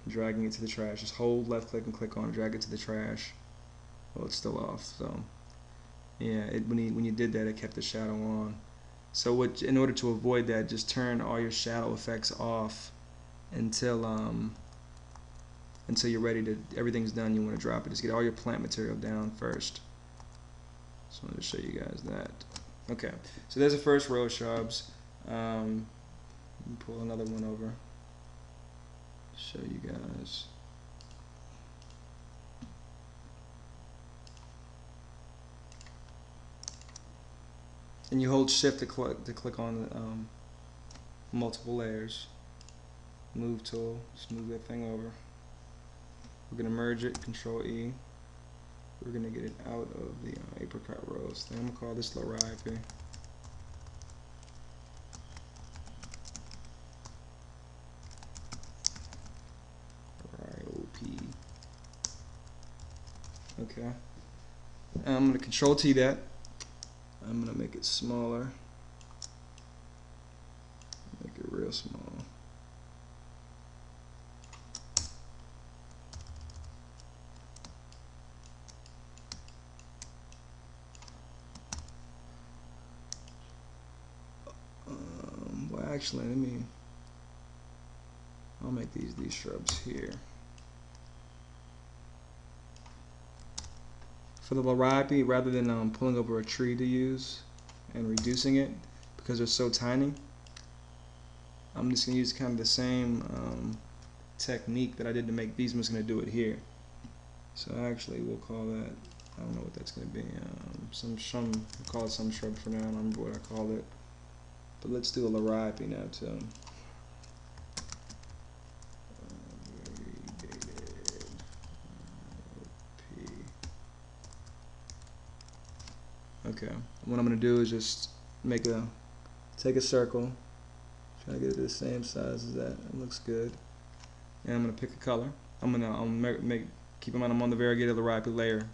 dragging it to the trash. Just hold left click and click on it, drag it to the trash. Well, it's still off. So yeah, when you did that, it kept the shadow on. So in order to avoid that, just turn all your shadow effects off until you're ready to, everything's done, you want to drop it. Just get all your plant material down first. So I'm going to show you guys that. Okay, so there's the first row of shrubs. Pull another one over. Show you guys. and you hold shift to click on the multiple layers. Move tool, just move that thing over. We're gonna merge it, Control E. We're gonna get it out of the apricot rose thing. I'm gonna call this Laripe. Okay. I'm gonna Control T that. I'm gonna make it smaller. Make it real small. Well, actually, I'll make these shrubs here. For the Laripe, rather than pulling over a tree to use and reducing it because they're so tiny, I'm just gonna use kind of the same technique that I did to make these. I'm just gonna do it here. So actually, we'll call that, I don't know what that's gonna be. We'll call it some shrub for now. I don't remember what I called it. But let's do a Laripe now too. Okay, what I'm going to do is just take a circle, try to get it the same size as that. It looks good. And I'm going to pick a color. Keep in mind I'm on the variegated Laripe layer,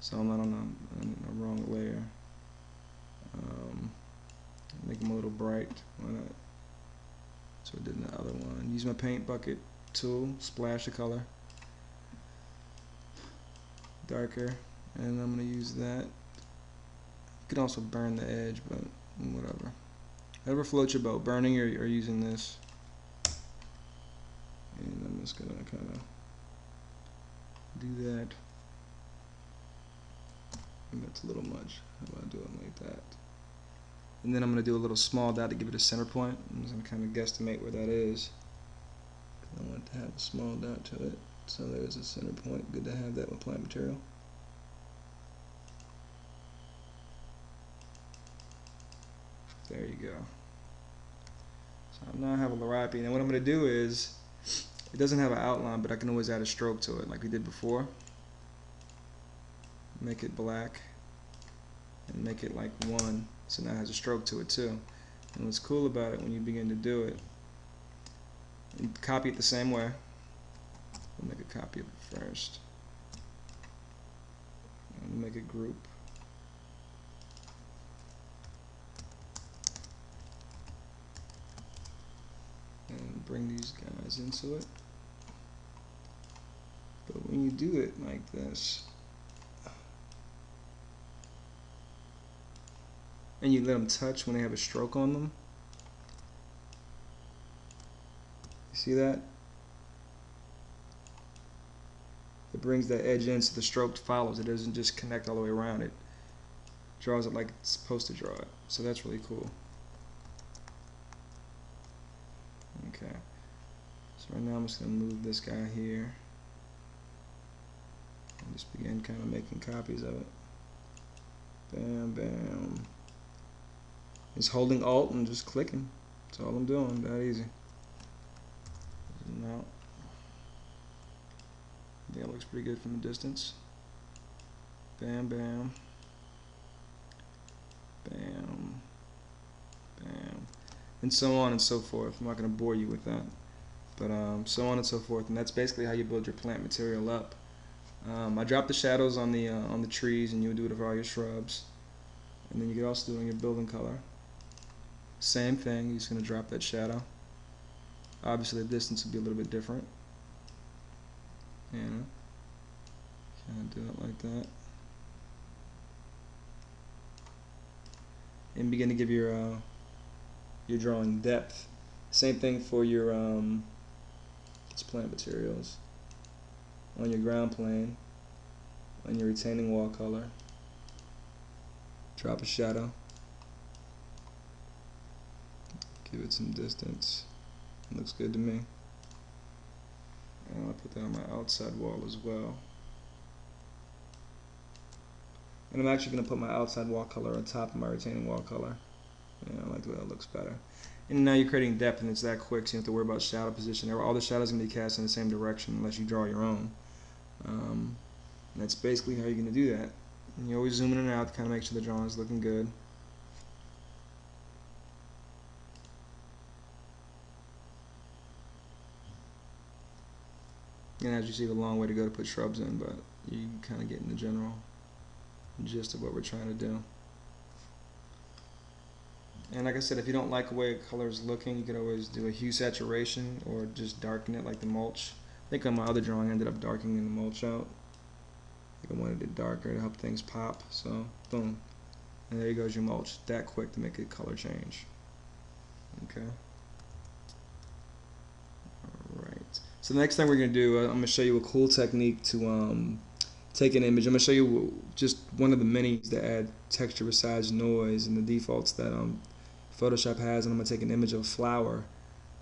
so I'm not on the wrong layer. Make them a little bright. Why not? So I did in the other one. Use my paint bucket tool, splash the color darker, and I'm going to use that. You can also burn the edge, but whatever. Whatever floats your boat, burning or using this. And I'm just gonna kind of do that. And that's a little much. How about doing like that? And then I'm gonna do a little small dot to give it a center point. I'm just gonna kind of guesstimate where that is. I want to have a small dot to it. So there's a center point. Good to have that with plant material. There you go. So now I have a Laripe, and what I'm going to do is, it doesn't have an outline, but I can always add a stroke to it like we did before. Make it black, and make it like 1, so now it has a stroke to it too. And what's cool about it when you begin to do it, and copy it the same way. We'll make a copy of it first. And make a group. And bring these guys into it. But when you do it like this, and you let them touch when they have a stroke on them, you see that? It brings that edge in so the stroke follows. It doesn't just connect all the way around. It draws it like it's supposed to draw it. So that's really cool. Okay, so right now I'm just going to move this guy here and just begin kind of making copies of it. Bam, bam. Just holding Alt and just clicking. That's all I'm doing. That easy. Zoom out. I think it looks pretty good from a distance. Bam, bam. Bam. Bam. And so on and so forth. I'm not going to bore you with that, but so on and so forth. And that's basically how you build your plant material up. I dropped the shadows on the trees, and you would do it for all your shrubs. And then you could also do it on your building color. Same thing. You're just going to drop that shadow. Obviously, the distance will be a little bit different. You know, kind of do it like that, and begin to give your drawing depth. Same thing for your plant materials. On your ground plane, on your retaining wall color, drop a shadow, give it some distance. It looks good to me. And I'll put that on my outside wall as well. And I'm actually going to put my outside wall color on top of my retaining wall color. Yeah, I like the way that looks better. And now you're creating depth, and it's that quick, so you don't have to worry about shadow position. All the shadows are going to be cast in the same direction unless you draw your own. That's basically how you're going to do that. And you always zoom in and out to kind of make sure the drawing is looking good. And as you see, the long way to go to put shrubs in, but you kind of get in the general gist of what we're trying to do. And like I said, if you don't like the way a color is looking, you could always do a hue saturation or just darken it like the mulch. I think on my other drawing I ended up darkening the mulch out. I think I wanted it darker to help things pop, so boom. And there goes your mulch, that quick to make a color change. Okay. Alright. So the next thing we're going to do, I'm going to show you a cool technique to take an image. I'm going to show you just one of the minis that add texture besides noise and the defaults that Photoshop has, and I'm going to take an image of a flower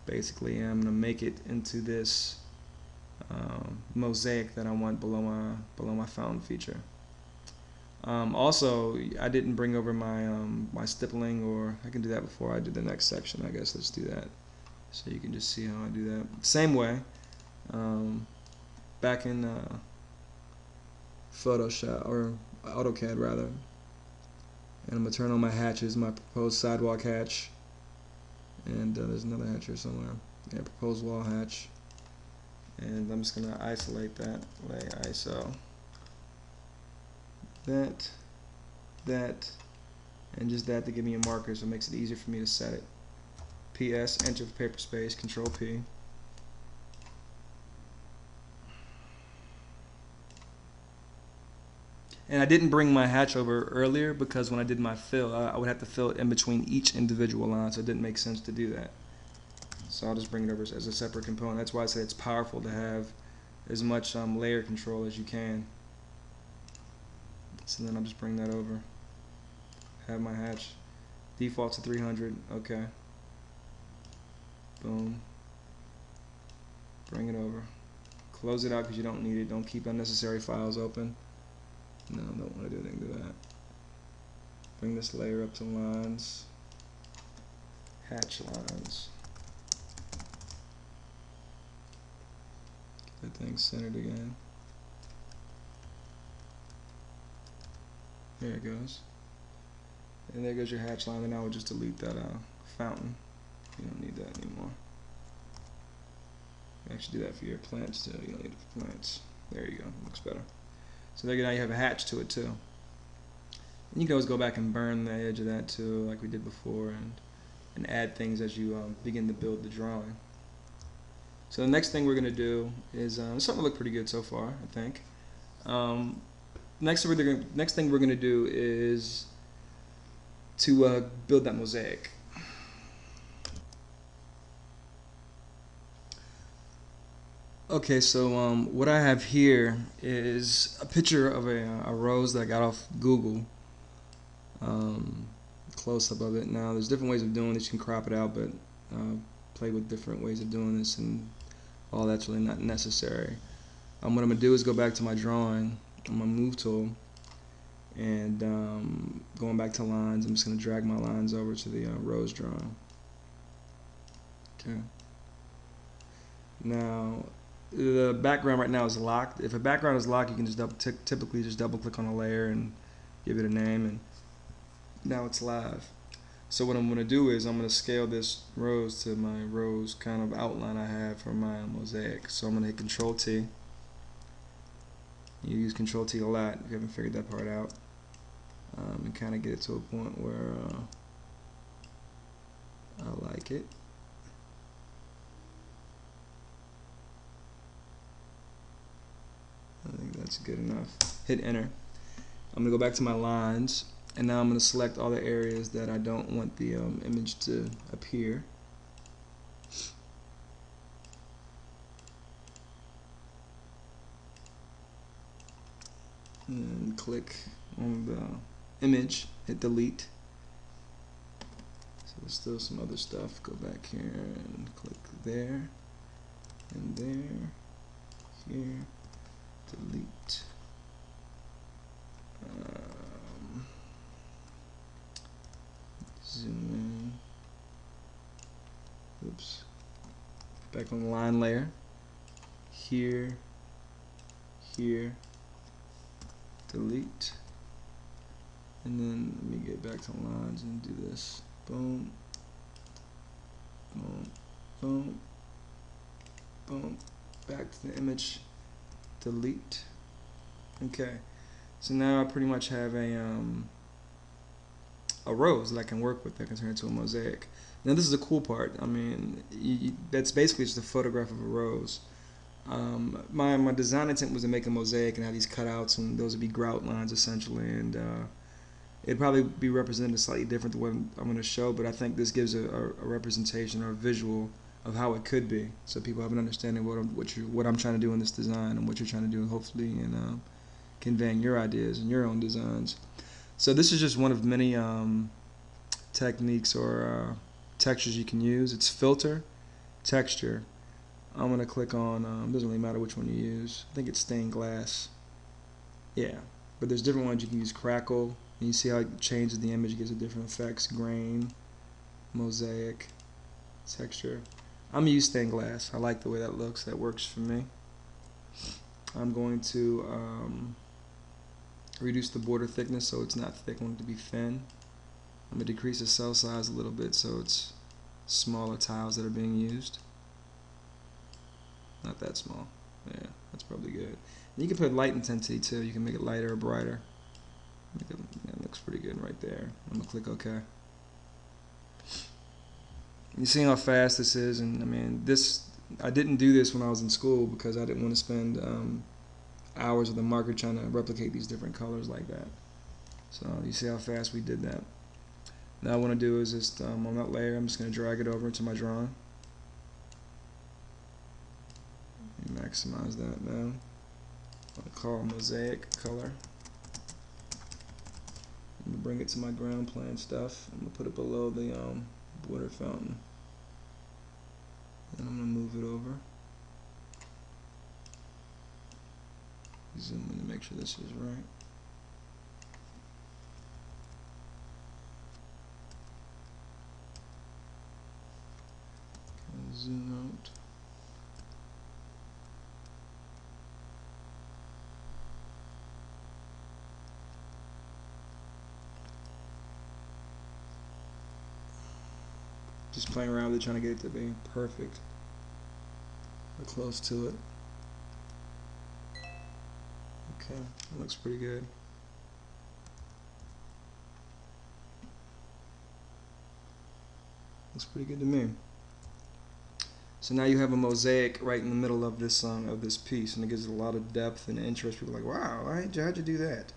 basically, and I'm going to make it into this mosaic that I want below my fountain feature. Also, I didn't bring over my my stippling, or I can do that before I do the next section. I guess let's do that so you can just see how I do that. Same way, back in Photoshop, or AutoCAD rather, and I'm gonna turn on my hatches, my proposed sidewalk hatch, and there's another hatch here somewhere. Yeah, proposed wall hatch, and I'm just gonna isolate that. Lay ISO. That, and just that to give me a marker, so it makes it easier for me to set it. PS, enter for paper space, Control P. And I didn't bring my hatch over earlier because when I did my fill, I would have to fill it in between each individual line, so it didn't make sense to do that. So I'll just bring it over as a separate component. That's why I say it's powerful to have as much layer control as you can. So then I'll just bring that over. Have my hatch. Default to 300. Okay. Boom. Bring it over. Close it out because you don't need it. Don't keep unnecessary files open. No, don't want to do anything to that. Bring this layer up to lines. Hatch lines. Get that thing centered again. There it goes. And there goes your hatch line, and I would just delete that fountain. You don't need that anymore. You actually do that for your plants too. You don't need it for plants. There you go. Looks better. So there, now you have a hatch to it too. And you can always go back and burn the edge of that too, like we did before, and add things as you begin to build the drawing. So the next thing we're going to do is something that looked pretty good so far, I think. Next thing we're going to do is to build that mosaic. Okay, so what I have here is a picture of a rose that I got off Google. Close-up of it. Now, there's different ways of doing this. You can crop it out, but play with different ways of doing this, and all that's really not necessary. What I'm going to do is go back to my drawing on my move tool, and going back to lines, I'm just going to drag my lines over to the rose drawing. Okay. Now, the background right now is locked. If a background is locked, you can just typically just double click on a layer and give it a name, and now it's live. So what I'm going to do is I'm going to scale this rose to my rose kind of outline I have for my mosaic. So I'm going to hit Control T. You use Control T a lot if you haven't figured that part out, and kind of get it to a point where I like it. I think that's good enough. Hit enter. I'm going to go back to my lines, and now I'm going to select all the areas that I don't want the image to appear. And click on the image, hit delete. So there's still some other stuff. Go back here and click there, and there, here. Delete. back on the line layer. Here, here, delete. And then let me get back to lines and do this. Boom, boom, boom, boom. Back to the image, delete. Okay, so now I pretty much have a rose that I can work with that can turn into a mosaic. Now this is a cool part. I mean, that's basically just a photograph of a rose. My design intent was to make a mosaic and have these cutouts, and those would be grout lines essentially, and it'd probably be represented slightly different than what I'm going to show, but I think this gives a representation or a visual of how it could be, so people have an understanding of what I'm trying to do in this design and what you're trying to do, hopefully, in conveying your ideas and your own designs. So this is just one of many techniques or textures you can use. It's filter, texture. I'm going to click on, doesn't really matter which one you use. I think it's stained glass. Yeah, but there's different ones. You can use crackle, and you see how it changes the image, gives it different effects. Grain, mosaic, texture. I'm going to use stained glass. I like the way that looks. That works for me. I'm going to reduce the border thickness so it's not thick. I want it to be thin. I'm going to decrease the cell size a little bit so it's smaller tiles that are being used. Not that small. Yeah, that's probably good. And you can put light intensity too. You can make it lighter or brighter. Yeah, it looks pretty good right there. I'm going to click OK. You see how fast this is, and I mean, I didn't do this when I was in school because I didn't want to spend hours with a marker trying to replicate these different colors like that. So you see how fast we did that. Now what I want to do is just on that layer, I'm just going to drag it over into my drawing. Maximize that now. I'll call mosaic color. I'm going to bring it to my ground plane stuff. I'm going to put it below the border fountain. And I'm going to move it over. Zoom in to make sure this is right. Zoom out. Just playing around with it, trying to get it to be perfect or close to it. Okay, that looks pretty good. Looks pretty good to me. So now you have a mosaic right in the middle of this piece, and it gives it a lot of depth and interest. People are like, wow, how'd you do that?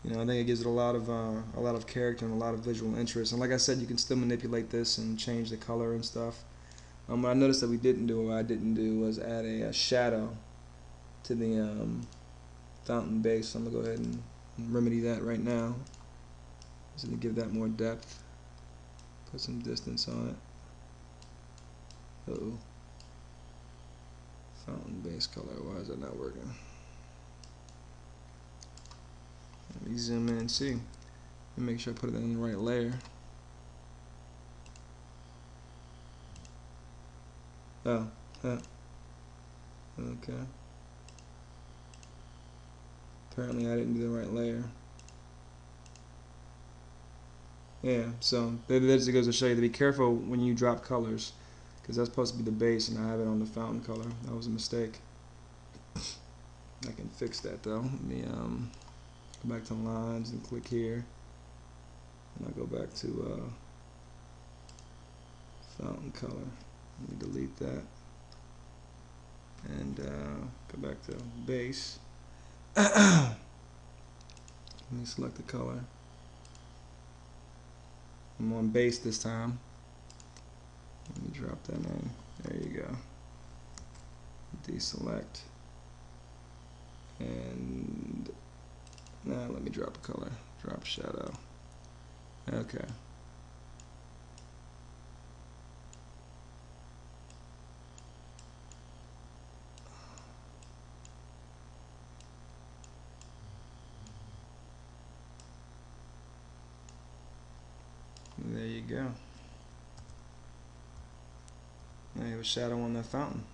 You know, I think it gives it a lot of character and a lot of visual interest. And like I said, you can still manipulate this and change the color and stuff. What I noticed that I didn't do was add a shadow to the fountain base. So I'm gonna go ahead and remedy that right now. Just to give that more depth. Put some distance on it. Uh-oh. Fountain base color. Why is that not working? Let me zoom in and see. Let me make sure I put it in the right layer. Oh, okay. Apparently I didn't do the right layer. Yeah, so that just goes to show you to be careful when you drop colors, because that's supposed to be the base and I have it on the fountain color. That was a mistake. I can fix that though. Let me go back to lines and click here, and I'll go back to fountain color. Let me delete that and go back to base. Let me select the color. I'm on base this time. Let me drop that in. There you go. Deselect. And now let me drop a color. Drop shadow. Okay. There you go. Now you have have a shadow on that fountain.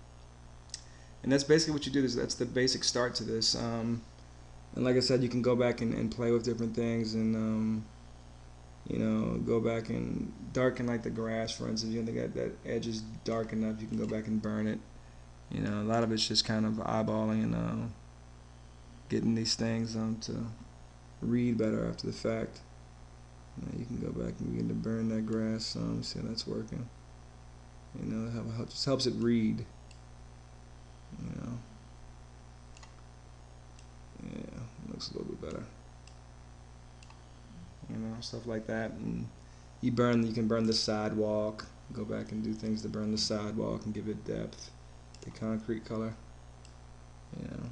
And that's basically what you do. That's the basic start to this. And like I said, you can go back and play with different things, and you know, go back and darken like the grass, for instance. You think that edge is dark enough, you can go back and burn it. You know, a lot of it's just kind of eyeballing and getting these things to read better after the fact. You can go back and begin to burn that grass some. See how that's working. You know, it just helps it read. You know, yeah, it looks a little bit better. You know, stuff like that. And you can burn the sidewalk. Go back and do things to burn the sidewalk and give it depth. The concrete color. You know,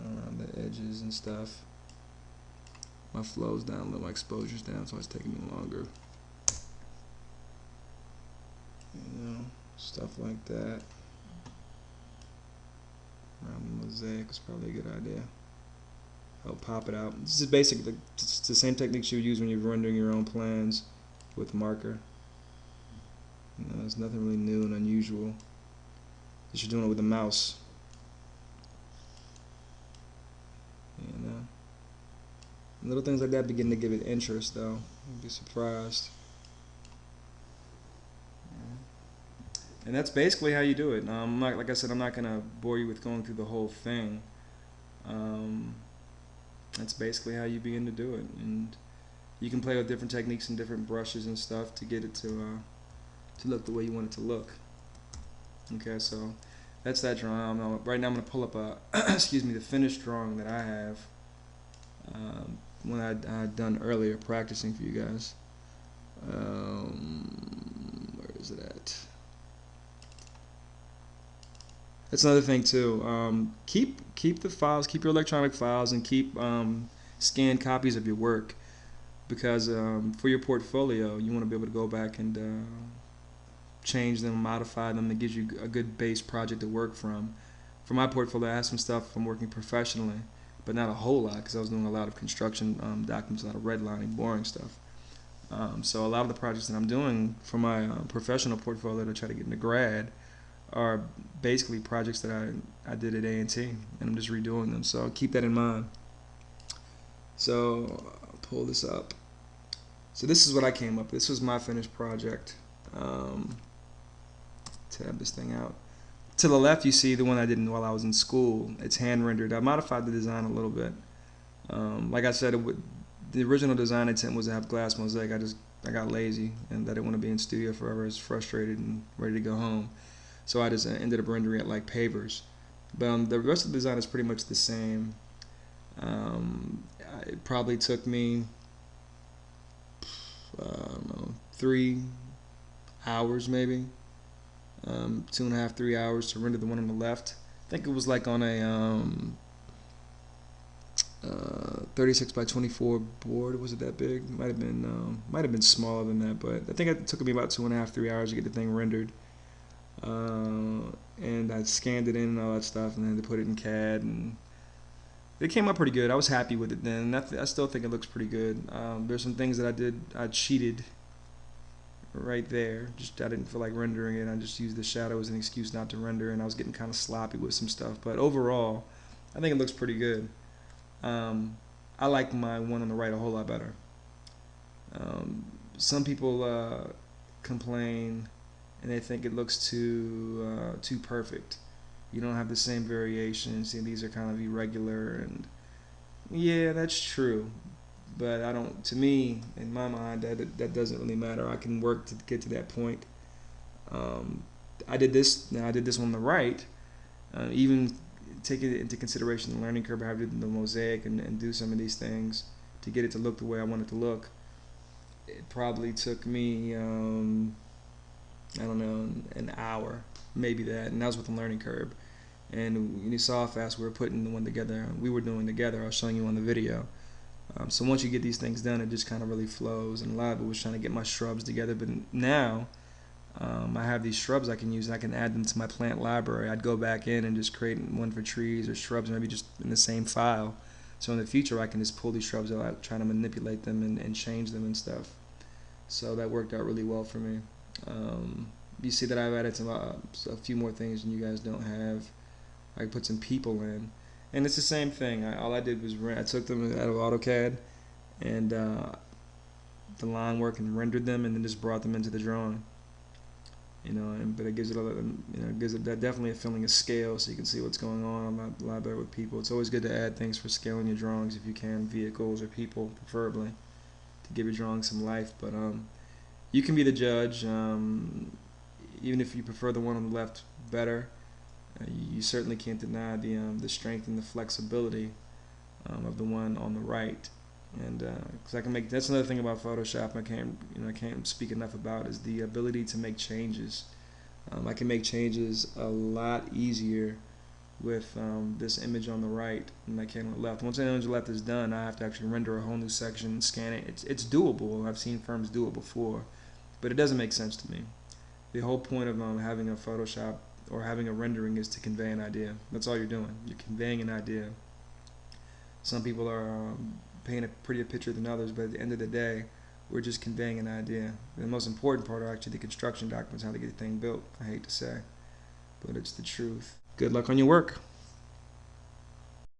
around the edges and stuff. My flow's down a little, my exposure's down, so it's taking me longer. You know, stuff like that. Around the mosaic is probably a good idea. Help pop it out. This is basically it's the same techniques you use when you're rendering your own plans with marker. You know, there's nothing really new and unusual. Just you're doing it with a mouse. You know, little things like that begin to give it interest, though. You'd be surprised. And that's basically how you do it. Like I said, I'm not gonna bore you with going through the whole thing. That's basically how you begin to do it, and you can play with different techniques and different brushes and stuff to get it to look the way you want it to look. Okay, so that's that drawing. Right now I'm gonna pull up a excuse me, the finished drawing that I have, one I'd done earlier practicing for you guys. Where is it at? That's another thing too. Keep the files, keep your electronic files, and keep scanned copies of your work, because for your portfolio, you want to be able to go back and change them, modify them. That gives you a good base project to work from. For my portfolio, I have some stuff from working professionally, but not a whole lot, because I was doing a lot of construction documents, a lot of redlining, boring stuff. So a lot of the projects that I'm doing for my professional portfolio to try to get into grad are basically projects that I did at A&T, and I'm just redoing them. So keep that in mind. So I'll pull this up. So this is what I came up with. This was my finished project. Tab this thing out. To the left, you see the one I did while I was in school. It's hand rendered. I modified the design a little bit. Like I said, the original design intent was to have glass mosaic. I got lazy, and I didn't want to be in studio forever. I was frustrated and ready to go home. So I just ended up rendering it like pavers. But the rest of the design is pretty much the same. It probably took me, I don't know, 3 hours maybe. 2.5, 3 hours to render the one on the left. I think it was like on a 36 by 24 board. Was it that big? Might have been smaller than that, but I think it took me about 2.5, 3 hours to get the thing rendered. And I scanned it in and all that stuff, and then to put it in CAD, and it came up pretty good. I was happy with it then. I still think it looks pretty good. There's some things that I cheated right there. I didn't feel like rendering it. I just used the shadow as an excuse not to render, and I was getting kind of sloppy with some stuff. But overall, I think it looks pretty good. I like my one on the right a whole lot better. Some people complain, and they think it looks too perfect. You don't have the same variations, and these are kind of irregular, and yeah, that's true. But to me, in my mind, that doesn't really matter. I can work to get to that point. I did this one on the right, even taking into consideration the learning curve I did the mosaic and do some of these things to get it to look the way I want it to look. It probably took me, I don't know, an hour, maybe that, and that was with the learning curve. And you saw how fast we were putting the one together. We were doing together. I was showing you on the video. So once you get these things done, it just kind of really flows. And a lot of it was trying to get my shrubs together. But now I have these shrubs I can use, and I can add them to my plant library. I'd go back in and just create one for trees or shrubs, maybe just in the same file. So in the future, I can just pull these shrubs out, try to manipulate them and change them and stuff. So that worked out really well for me. You see that I've added some a few more things than you guys don't have. I can put some people in, and it's the same thing. All I did was I took them out of AutoCAD and the line work and rendered them, and then just brought them into the drawing. But it gives it it gives it definitely a feeling of scale, so you can see what's going on a lot better with people. It's always good to add things for scaling your drawings if you can, vehicles or people preferably, to give your drawing some life. But you can be the judge. Even if you prefer the one on the left better, you certainly can't deny the strength and the flexibility of the one on the right. And because I can make, that's another thing about Photoshop I can't speak enough about, is the ability to make changes. I can make changes a lot easier with this image on the right than I can on the left. Once the image on the left is done, I have to actually render a whole new section and scan it. It's doable. I've seen firms do it before, but it doesn't make sense to me. The whole point of having a Photoshop or having a rendering is to convey an idea. That's all you're doing. You're conveying an idea. Some people are paint a prettier picture than others, but at the end of the day, we're just conveying an idea. The most important part are actually the construction documents, how to get the thing built. I hate to say, but it's the truth. Good luck on your work.